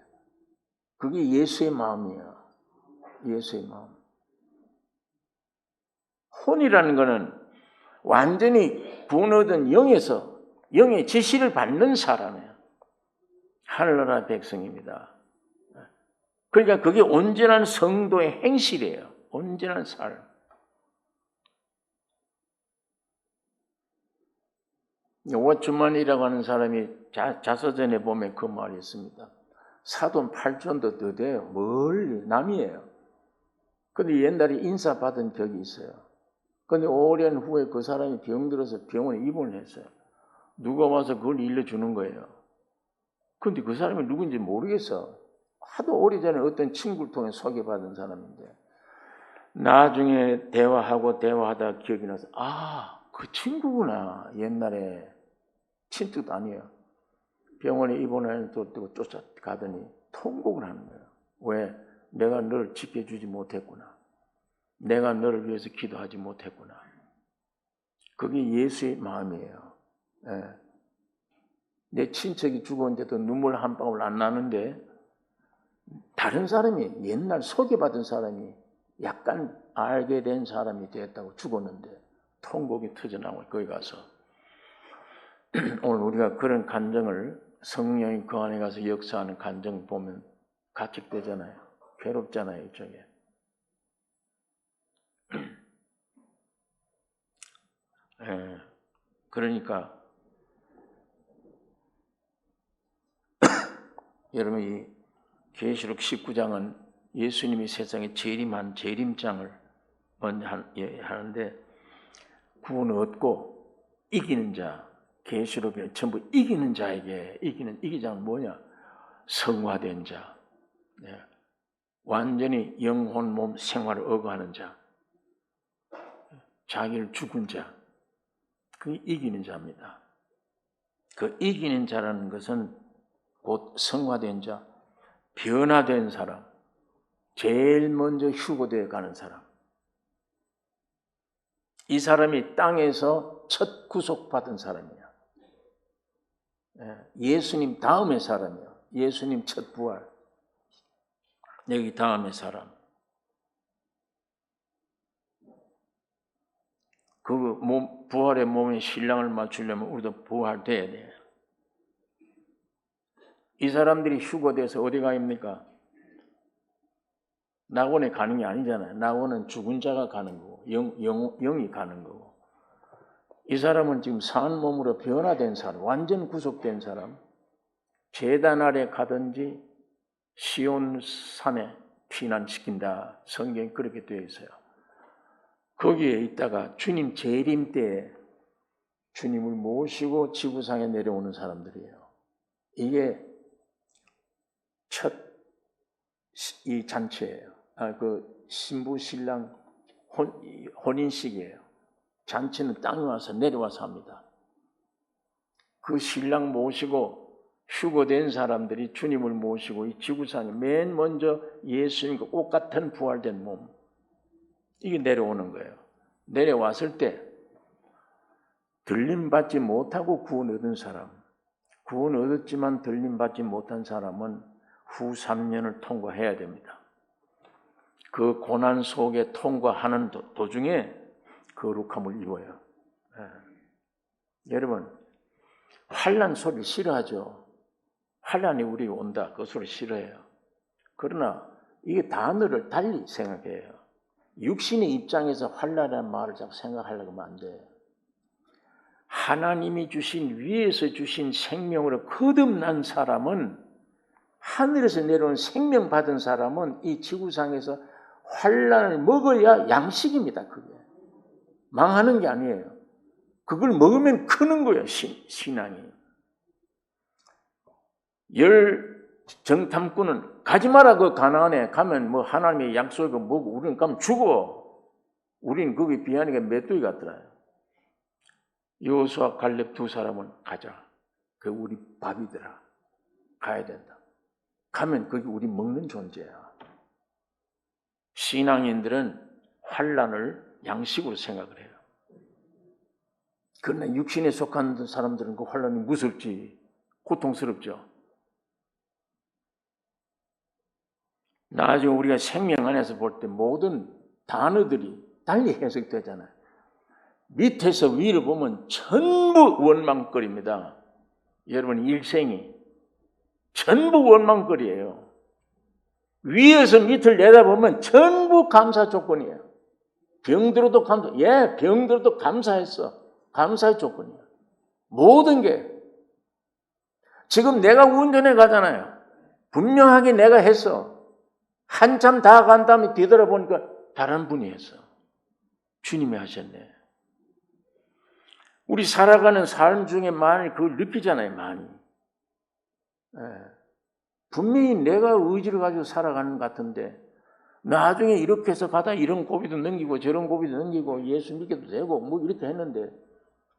A: 그게 예수의 마음이야. 예수의 마음. 혼이라는 것은 완전히 구원 얻은 영에서 영의 지시를 받는 사람이에요. 하늘나라 백성입니다. 그러니까 그게 온전한 성도의 행실이에요. 온전한 삶. 워츠만이라고 하는 사람이 자서전에 보면 그 말이 있습니다. 사돈 8천도 더 돼요. 멀리 남이에요. 근데 옛날에 인사받은 적이 있어요. 근데 오랜 후에 그 사람이 병들어서 병원에 입원을 했어요. 누가 와서 그걸 일러주는 거예요. 근데 그 사람이 누군지 모르겠어. 하도 오래전에 어떤 친구를 통해 소개받은 사람인데 나중에 대화하다 기억이 나서 그 친구구나. 옛날에 친척도 아니에요. 병원에 입원해 또 쫓아가더니 통곡을 하는 거예요. 왜? 내가 너를 지켜주지 못했구나. 내가 너를 위해서 기도하지 못했구나. 그게 예수의 마음이에요. 예. 내 친척이 죽었는데도 눈물 한 방울 안 나는데 다른 사람이 옛날 소개받은 사람이 약간 알게 된 사람이 됐다고 죽었는데 통곡이 터져나오고 거기 가서 오늘 우리가 그런 감정을 성령이 그 안에 가서 역사하는 감정 보면 가책되잖아요. 괴롭잖아요. 이쪽에. 그러니까 여러분 이 계시록 19장은 예수님이 세상에 재림한 재림장을 먼저 하는데 구원 얻고 이기는 자, 계시록에 전부 이기는 자에게 이기자는 뭐냐? 성화된 자, 완전히 영혼, 몸, 생활을 억어하는 자, 자기를 죽은 자, 그게 이기는 자입니다. 그 이기는 자라는 것은 곧 성화된 자, 변화된 사람, 제일 먼저 휴거되어 가는 사람. 이 사람이 땅에서 첫 구속받은 사람이야. 예수님 다음의 사람이야. 예수님 첫 부활. 여기 다음의 사람. 그 부활의 몸에 신랑을 맞추려면 우리도 부활돼야 돼. 이 사람들이 휴거돼서 어디 가입니까? 낙원에 가는 게 아니잖아요. 낙원은 죽은 자가 가는 거고 영이 가는 거고. 이 사람은 지금 산 몸으로 변화된 사람, 완전 구속된 사람, 제단 아래 가든지 시온 산에 피난시킨다. 성경이 그렇게 되어 있어요. 거기에 있다가 주님 재림 때에 주님을 모시고 지구상에 내려오는 사람들이에요. 이게 첫 이 잔치예요. 그 신부 신랑 혼인식이에요. 잔치는 땅에 와서 내려와서 합니다. 그 신랑 모시고 휴거된 사람들이 주님을 모시고 이 지구상에 맨 먼저 예수님과 옷 같은 부활된 몸 이게 내려오는 거예요. 내려왔을 때 들림받지 못하고 구원 얻은 사람, 구원 얻었지만 들림받지 못한 사람은 후 3년을 통과해야 됩니다. 그 고난 속에 통과하는 도중에 거룩함을 이루어요. 여러분 환난 소리 싫어하죠. 환난이 우리에 온다. 그 소리 싫어해요. 그러나 이게 단어를 달리 생각해요. 육신의 입장에서 환난이라는 말을 자꾸 생각하려고 하면 안 돼요. 하나님이 주신 위에서 주신 생명으로 거듭난 사람은 하늘에서 내려온 생명 받은 사람은 이 지구상에서 환난을 먹어야 양식입니다. 그게 망하는 게 아니에요. 그걸 먹으면 크는 거예요, 신앙이. 열 정탐꾼은 가지 마라, 그 가나안에 가면 뭐 하나님의 약속이고 뭐고 우리는 가면 죽어. 우리는 거기 비하니까 메뚜기 같더라. 여호수아 갈렙 두 사람은 가자. 그 우리 밥이더라. 가야 된다. 가면 거기 우리 먹는 존재야. 신앙인들은 환난을 양식으로 생각을 해요. 그러나 육신에 속한 사람들은 그 환난이 무섭지, 고통스럽죠. 나중에 우리가 생명 안에서 볼 때 모든 단어들이 달리 해석되잖아요. 밑에서 위를 보면 전부 원망거리입니다. 여러분 일생이 전부 원망거리예요. 위에서 밑을 내다보면 전부 감사 조건이에요. 병들어도 감사, 병들어도 감사했어. 감사의 조건이에요. 모든 게. 지금 내가 운전해 가잖아요. 분명하게 내가 했어. 한참 다 간 다음에 뒤돌아보니까 다른 분이 했어. 주님이 하셨네. 우리 살아가는 삶 중에 많이 그걸 느끼잖아요, 많이. 분명히 내가 의지를 가지고 살아가는 것 같은데 나중에 이렇게 해서 가다 이런 고비도 넘기고 저런 고비도 넘기고 예수 믿게도 되고 뭐 이렇게 했는데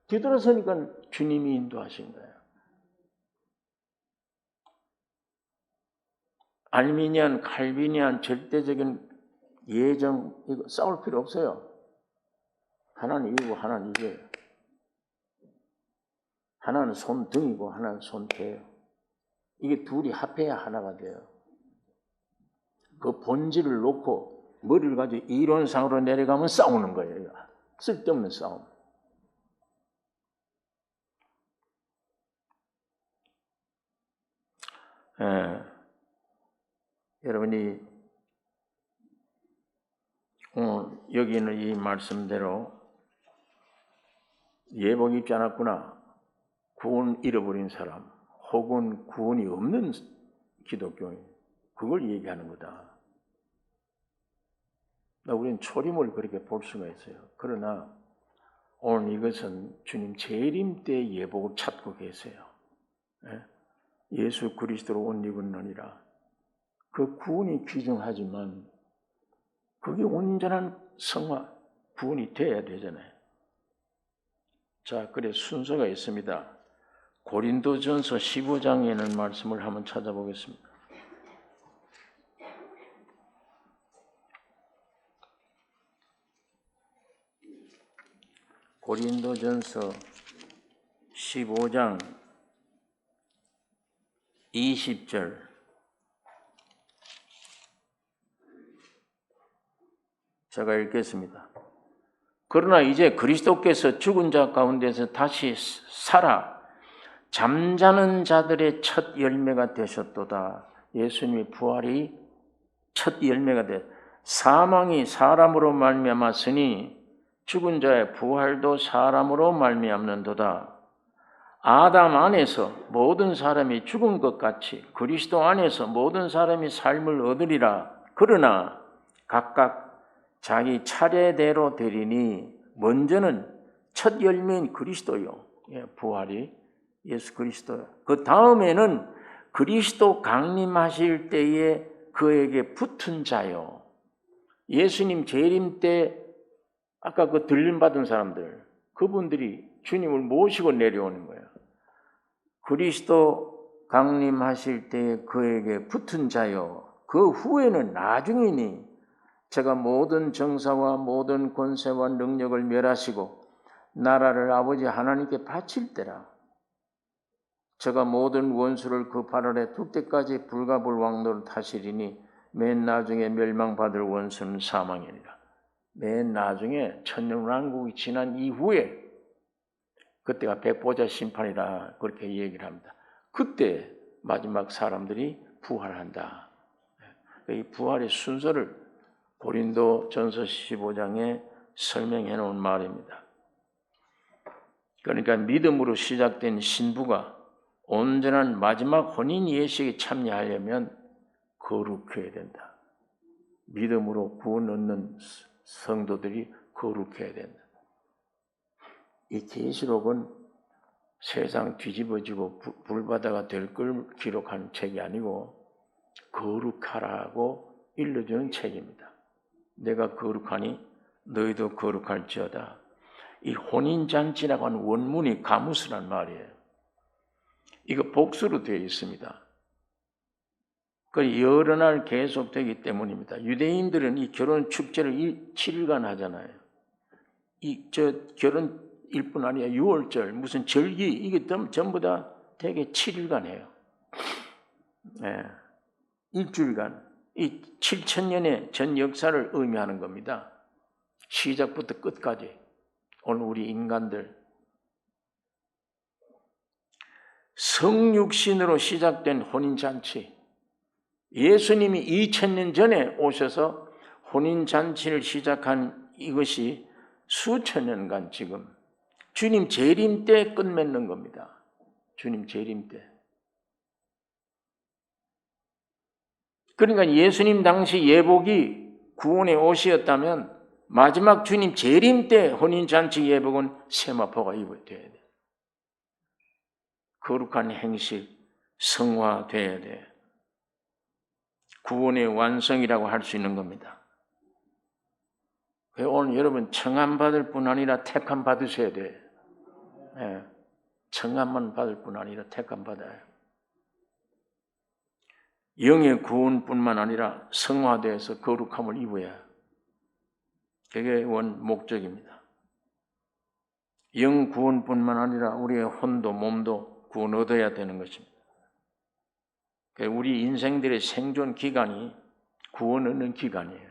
A: 뒤돌아서니까 주님이 인도하신 거예요. 알미니안, 칼비니안 절대적인 예정 이거 싸울 필요 없어요. 하나는 이기고 하나는 이겨요. 하나는 손등이고 하나는 손대예요. 이게 둘이 합해야 하나가 돼요. 그 본질을 놓고 머리를 가지고 이론상으로 내려가면 싸우는 거예요. 쓸데없는 싸움. 여러분이 오늘 여기 있는 이 말씀대로 예복 입지 않았구나. 구원 잃어버린 사람 혹은 구원이 없는 기독교인 그걸 얘기하는 거다. 우리는 초림을 그렇게 볼 수가 있어요. 그러나 오늘 이것은 주님 재림 때 예복을 찾고 계세요. 예수 그리스도로 옷 입었느니라. 그 구원이 귀중하지만 그게 온전한 성화, 구원이 돼야 되잖아요. 자, 그래 순서가 있습니다. 고린도전서 15장에 있는 말씀을 한번 찾아보겠습니다. 고린도전서 15장 20절 제가 읽겠습니다. 그러나 이제 그리스도께서 죽은 자 가운데서 다시 살아 잠자는 자들의 첫 열매가 되셨도다. 예수님의 부활이 첫 열매가 돼. 사망이 사람으로 말미암았으니 죽은 자의 부활도 사람으로 말미암는도다. 아담 안에서 모든 사람이 죽은 것 같이 그리스도 안에서 모든 사람이 삶을 얻으리라. 그러나 각각 자기 차례대로 되리니 먼저는 첫 열매인 그리스도요. 부활이 예수 그리스도요. 그 다음에는 그리스도 강림하실 때에 그에게 붙은 자요. 예수님 재림 때 아까 그 들림 받은 사람들 그분들이 주님을 모시고 내려오는 거예요. 그리스도 강림하실 때에 그에게 붙은 자요. 그 후에는 나중이니 제가 모든 정사와 모든 권세와 능력을 멸하시고 나라를 아버지 하나님께 바칠 때라. 제가 모든 원수를 그 발 아래 둘 때까지 불가불왕노를 타시리니 맨 나중에 멸망받을 원수는 사망이니라. 맨 나중에 천년왕국이 지난 이후에 그때가 백보자 심판이라 그렇게 얘기를 합니다. 그때 마지막 사람들이 부활한다. 이 부활의 순서를 고린도전서 15장에 설명해 놓은 말입니다. 그러니까 믿음으로 시작된 신부가 온전한 마지막 혼인 예식에 참여하려면 거룩해야 된다. 믿음으로 구원 얻는 성도들이 거룩해야 된다. 이 계시록은 세상 뒤집어지고 불바다가 될 걸 기록한 책이 아니고 거룩하라고 일러주는 책입니다. 내가 거룩하니 너희도 거룩할지어다. 이 혼인잔치라고 하는 원문이 가무스란 말이에요. 이거 복수로 되어 있습니다. 그 여러 날 계속되기 때문입니다. 유대인들은 이 결혼 축제를 7일간 하잖아요. 결혼일 뿐 아니라 6월절, 무슨 절기, 이게 전부 다 대개 7일간 해요. 네. 일주일간. 이 7,000년의 전 역사를 의미하는 겁니다. 시작부터 끝까지. 오늘 우리 인간들. 성육신으로 시작된 혼인잔치. 예수님이 2000년 전에 오셔서 혼인잔치를 시작한 이것이 수천 년간 지금 주님 재림 때 끝맺는 겁니다. 주님 재림 때. 그러니까 예수님 당시 예복이 구원의 옷이었다면 마지막 주님 재림 때 혼인잔치 예복은 세마포가 입어야 돼. 거룩한 행식, 성화돼야 돼. 구원의 완성이라고 할 수 있는 겁니다. 오늘 여러분 청함 받을 뿐 아니라 택함 받으셔야 돼. 네. 청함만 받을 뿐 아니라 택함 받아요. 영의 구원뿐만 아니라 성화돼서 거룩함을 입어야 그게 원 목적입니다. 영 구원뿐만 아니라 우리의 혼도 몸도 구원 얻어야 되는 것입니다. 우리 인생들의 생존 기간이 구원 얻는 기간이에요.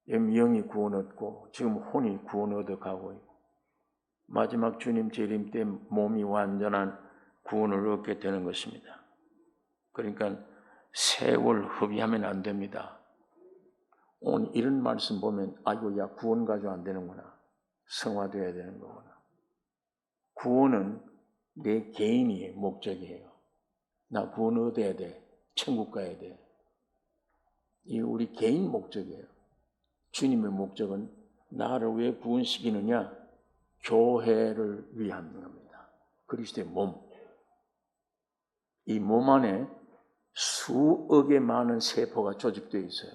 A: 영이 구원 얻고 지금 혼이 구원 얻어가고 있고 마지막 주님 재림 때 몸이 완전한 구원을 얻게 되는 것입니다. 그러니까 세월 허비하면 안 됩니다. 오늘 이런 말씀 보면 아이고 야 구원 가지고 안 되는구나. 성화되어야 되는 거구나. 구원은 내 개인이 목적이에요. 나 구원 얻어야 돼. 천국 가야 돼. 이 우리 개인 목적이에요. 주님의 목적은 나를 왜 구원시키느냐? 교회를 위한 겁니다. 그리스도의 몸. 이 몸 안에 수억의 많은 세포가 조직되어 있어요.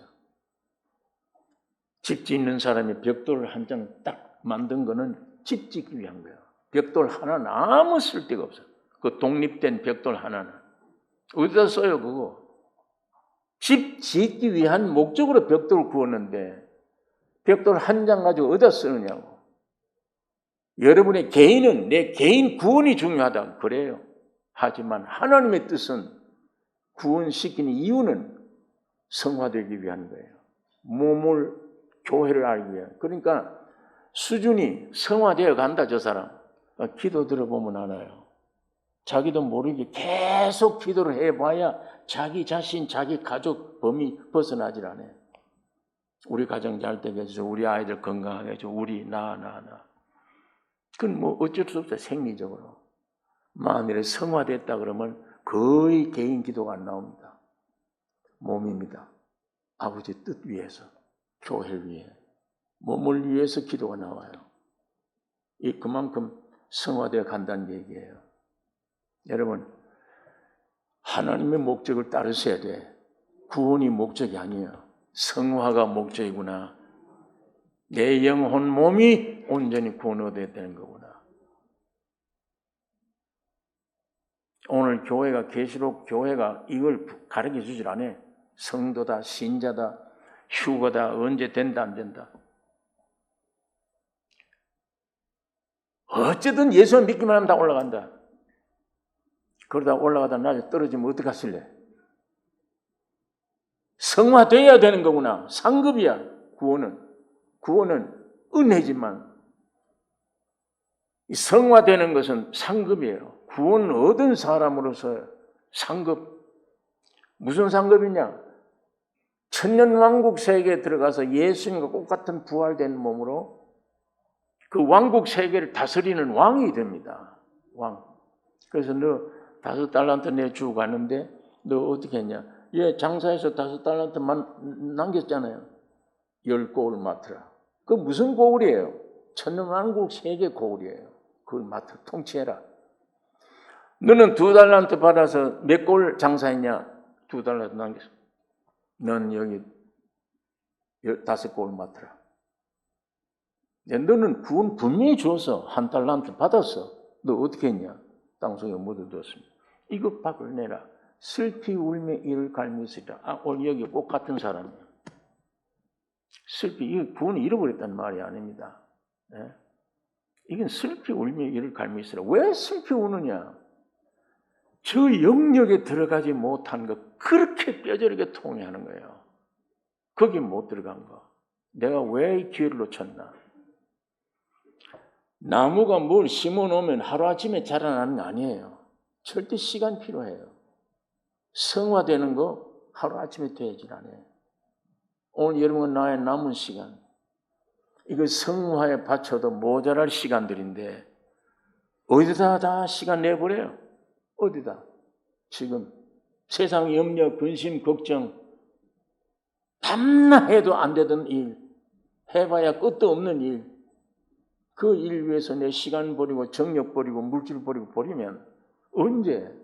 A: 집 짓는 사람이 벽돌을 한 장 딱 만든 거는 집 짓기 위한 거예요. 벽돌 하나는 아무 쓸데가 없어요. 그 독립된 벽돌 하나는. 어디다 써요 그거? 집 짓기 위한 목적으로 벽돌을 구웠는데 벽돌 한 장 가지고 어디다 쓰느냐고. 여러분의 개인은 내 개인 구원이 중요하다 그래요. 하지만 하나님의 뜻은 구원시키는 이유는 성화되기 위한 거예요. 몸을 교회를 알기 위해. 그러니까 수준이 성화되어 간다 저 사람. 기도 들어보면 알아요. 자기도 모르게 계속 기도를 해봐야 자기 자신, 자기 가족 범위 벗어나질 않아요. 우리 가정 잘 되게 해줘, 우리 아이들 건강하게 해줘, 우리 나. 그건 뭐 어쩔 수 없어요. 생리적으로. 만일에 성화됐다 그러면 거의 개인 기도가 안 나옵니다. 몸입니다. 아버지 뜻 위해서, 교회를 위해, 몸을 위해서 기도가 나와요. 이 그만큼 성화되어 간다는 얘기예요. 여러분, 하나님의 목적을 따르셔야 돼. 구원이 목적이 아니에요. 성화가 목적이구나. 내 영혼 몸이 온전히 구원 얻어야 되는 거구나. 오늘 교회가 계시록 교회가 이걸 가르쳐 주질 않아요. 성도다, 신자다, 휴거다, 언제 된다 안 된다. 어쨌든 예수 믿기만 하면 다 올라간다. 그러다 올라가다 나중에 떨어지면 어떡하실래? 성화돼야 되는 거구나. 상급이야. 구원은 은혜지만 성화되는 것은 상급이에요. 구원 얻은 사람으로서 상급. 무슨 상급이냐? 천년왕국 세계에 들어가서 예수님과 똑같은 부활된 몸으로 그 왕국 세계를 다스리는 왕이 됩니다. 왕. 그래서 너 5달란트 내주고 가는데 너 어떻게 했냐? 장사해서 5달란트만 남겼잖아요. 10고을 맡으라. 그 무슨 고을이에요? 천년왕국 세계 고을이에요. 그걸 맡아 통치해라. 너는 2달란트 받아서 몇 골 장사했냐? 2달란트 남겼어. 넌 여기 5골 맡아라. 너는 구원 분명히 줘서 1달란트 받았어. 너 어떻게 했냐? 땅속에 묻어두었습니다. 이것 밖을 내라. 슬피 울며 이를 갈미으리라. 오늘 여기 꼭 같은 사람이에요. 슬피, 이 구원을 잃어버렸단 말이 아닙니다. 예? 이건 슬피 울며 이를 갈미으리라. 왜 슬피 우느냐? 저 영역에 들어가지 못한 것, 그렇게 뼈저리게 통해하는 거예요. 거기 못 들어간 거. 내가 왜 이 기회를 놓쳤나? 나무가 뭘 심어놓으면 하루아침에 자라나는 거 아니에요. 절대 시간 필요해요. 성화되는 거 하루아침에 되질 않아요. 오늘 여러분 나의 남은 시간, 이거 성화에 바쳐도 모자랄 시간들인데 어디다 다 시간 내버려요? 어디다? 지금 세상 염려, 근심, 걱정, 밤낮 해도 안 되던 일, 해봐야 끝도 없는 일, 그 일 위해서 내 시간 버리고 정력 버리고 물질 버리고 버리면 언제?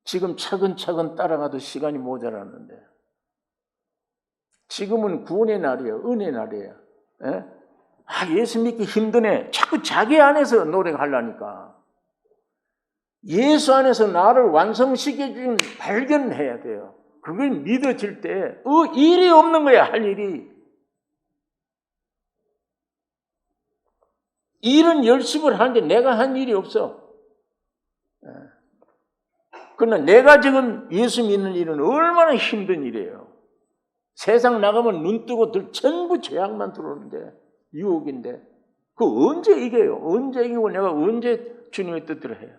A: 지금 차근차근 따라가도 시간이 모자라는데. 지금은 구원의 날이에요. 은혜의 날이에요. 예? 예수 믿기 힘드네. 자꾸 자기 안에서 노력하려니까. 예수 안에서 나를 완성시켜주는 발견해야 돼요. 그걸 믿어질 때 일이 없는 거야. 할 일이. 일은 열심을 하는데 내가 한 일이 없어. 그러나 내가 지금 예수 믿는 일은 얼마나 힘든 일이에요. 세상 나가면 눈 뜨고 전부 죄악만 들어오는데, 유혹인데 그 언제 이겨요? 언제 이기고 내가 언제 주님의 뜻대로 해요?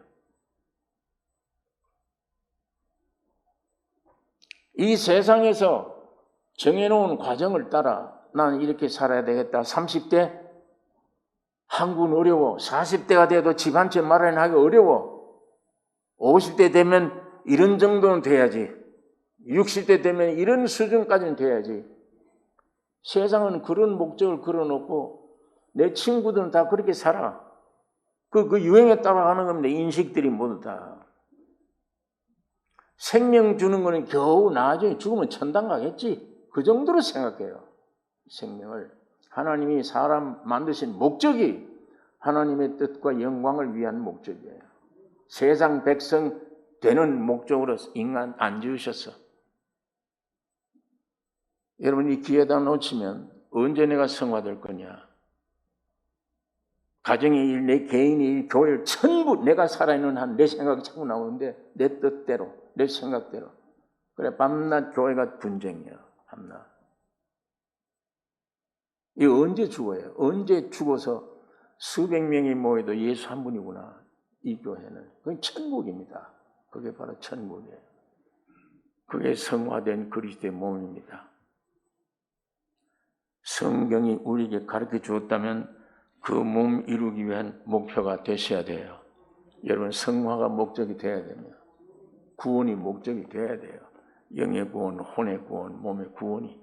A: 이 세상에서 정해놓은 과정을 따라 나는 이렇게 살아야 되겠다. 30대 한국은 어려워. 40대가 돼도 집 한 채 마련하기 어려워. 50대 되면 이런 정도는 돼야지. 60대 되면 이런 수준까지는 돼야지. 세상은 그런 목적을 걸어놓고 내 친구들은 다 그렇게 살아. 그 유행에 따라가는 겁니다. 인식들이 모두 다. 생명 주는 거는 겨우 나중에 죽으면 천당 가겠지. 그 정도로 생각해요. 생명을. 하나님이 사람 만드신 목적이 하나님의 뜻과 영광을 위한 목적이에요. 세상 백성 되는 목적으로 인간 안 지으셨어. 여러분 이 기회다 놓치면 언제 내가 성화될 거냐? 가정의 일, 내 개인의 일, 교회를 전부 내가 살아있는 한 내 생각이 자꾸 나오는데 내 뜻대로, 내 생각대로. 그래 밤낮 교회가 분쟁이야. 밤낮. 이 언제 죽어요? 언제 죽어서 수백 명이 모여도 예수 한 분이구나. 이 교회는. 그게 천국입니다. 그게 바로 천국이에요. 그게 성화된 그리스도의 몸입니다. 성경이 우리에게 가르쳐 주었다면 그 몸 이루기 위한 목표가 되셔야 돼요. 여러분 성화가 목적이 돼야 됩니다. 구원이 목적이 돼야 돼요. 영의 구원, 혼의 구원, 몸의 구원이.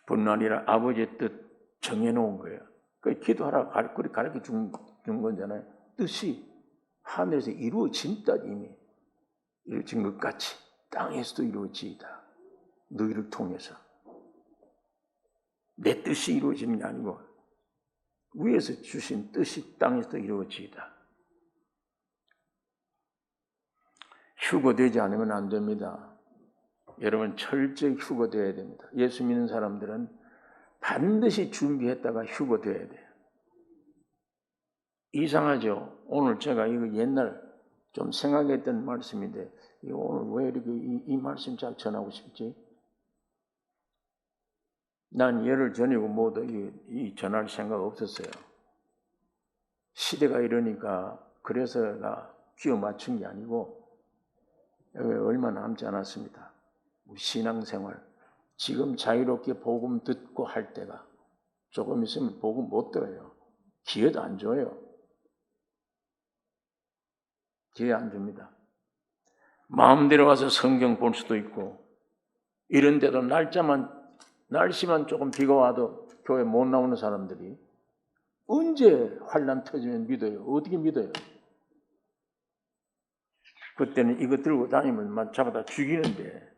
A: 분날이라 아버지의 뜻 정해놓은 거예요. 그 기도하라 가르쳐 준 거잖아요. 뜻이 하늘에서 이루어진다 이미. 이루어진 것 같이 땅에서도 이루어지이다. 너희를 통해서. 내 뜻이 이루어지는 게 아니고 위에서 주신 뜻이 땅에서도 이루어지이다. 휴거되지 않으면 안 됩니다. 여러분 철저히 휴거되어야 됩니다. 예수 믿는 사람들은 반드시 준비했다가 휴거되어야 돼요. 이상하죠? 오늘 제가 이거 옛날 좀 생각했던 말씀인데 오늘 왜 이렇게 이 말씀 잘 전하고 싶지? 난 열흘 전이고 뭐도 이 전할 생각 없었어요. 시대가 이러니까 그래서 나 끼워 맞춘 게 아니고 얼마 남지 않았습니다. 신앙생활 지금 자유롭게 복음 듣고 할 때가 조금 있으면 복음 못 들어요. 기회도 안 줘요. 기회 안 줍니다. 마음대로 와서 성경 볼 수도 있고 이런 데도 날짜만 날씨만 조금 비가 와도 교회 못 나오는 사람들이 언제 환난 터지면 믿어요? 어떻게 믿어요? 그때는 이거 들고 다니면 잡아다 죽이는데,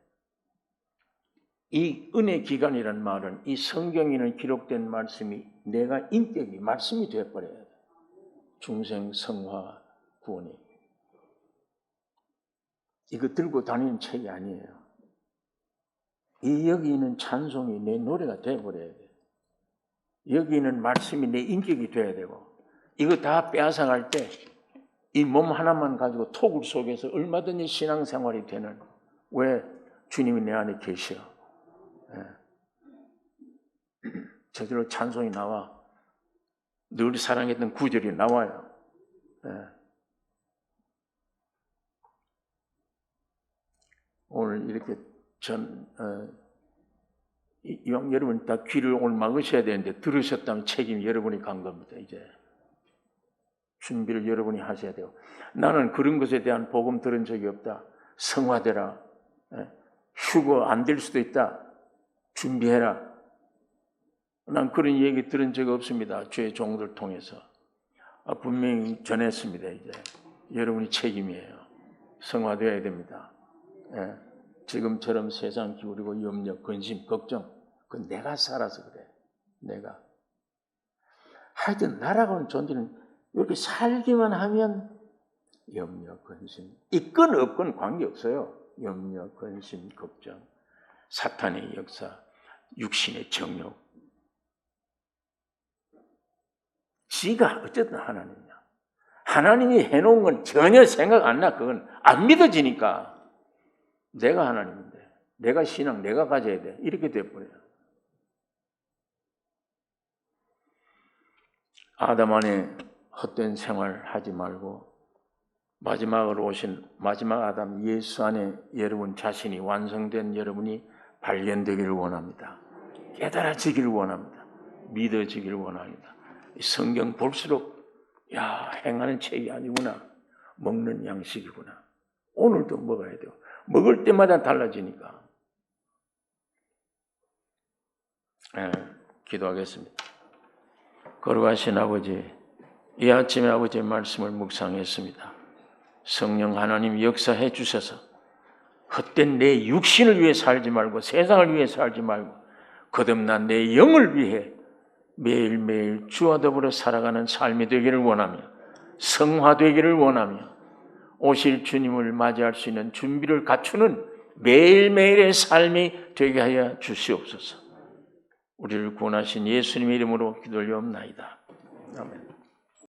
A: 이 은혜 기간이라는 말은 이 성경에는 기록된 말씀이 내가 인격이 말씀이 되어버려야 돼. 중생, 성화, 구원이. 이거 들고 다니는 책이 아니에요. 이 여기 있는 찬송이 내 노래가 되어버려야 돼. 여기 있는 말씀이 내 인격이 돼야 되고, 이거 다 빼앗아갈 때 이 몸 하나만 가지고 토굴 속에서 얼마든지 신앙생활이 되는, 왜? 주님이 내 안에 계셔. 저절로 찬송이 나와. 늘 사랑했던 구절이 나와요. 오늘 이렇게 이왕 여러분 다 귀를 오늘 막으셔야 되는데, 들으셨다면 책임이 여러분이 간 겁니다. 이제 준비를 여러분이 하셔야 돼요. 나는 그런 것에 대한 복음 들은 적이 없다. 성화되라. 휴거 안 될 수도 있다. 준비해라. 난 그런 얘기 들은 적이 없습니다. 주의 종들 통해서. 분명히 전했습니다. 이제 여러분이 책임이에요. 성화되어야 됩니다. 지금처럼 세상 기울이고 염려, 근심, 걱정, 그건 내가 살아서 그래. 내가. 하여튼 나라고는 존재는 이렇게 살기만 하면 염려, 근심, 있건 없건 관계없어요. 염려, 근심, 걱정, 사탄의 역사, 육신의 정욕. 지가 어쨌든 하나님이야. 하나님이 해놓은 건 전혀 생각 안 나. 그건 안 믿어지니까. 내가 하나님인데, 내가 신앙, 내가 가져야 돼. 이렇게 돼버려요. 아담 안에 헛된 생활 하지 말고, 마지막으로 오신 마지막 아담 예수 안에 여러분 자신이 완성된 여러분이 발견되기를 원합니다. 깨달아지기를 원합니다. 믿어지기를 원합니다. 성경 볼수록, 야, 행하는 책이 아니구나. 먹는 양식이구나. 오늘도 먹어야 돼요. 먹을 때마다 달라지니까. 기도하겠습니다. 거룩하신 아버지, 이 아침에 아버지의 말씀을 묵상했습니다. 성령 하나님 역사해 주셔서 헛된 내 육신을 위해 살지 말고, 세상을 위해 살지 말고, 거듭난 내 영을 위해 매일매일 주와 더불어 살아가는 삶이 되기를 원하며, 성화되기를 원하며, 오실 주님을 맞이할 수 있는 준비를 갖추는 매일매일의 삶이 되게 하여 주시옵소서. 우리를 구원하신 예수님의 이름으로 기도 올리옵나이다. 아멘.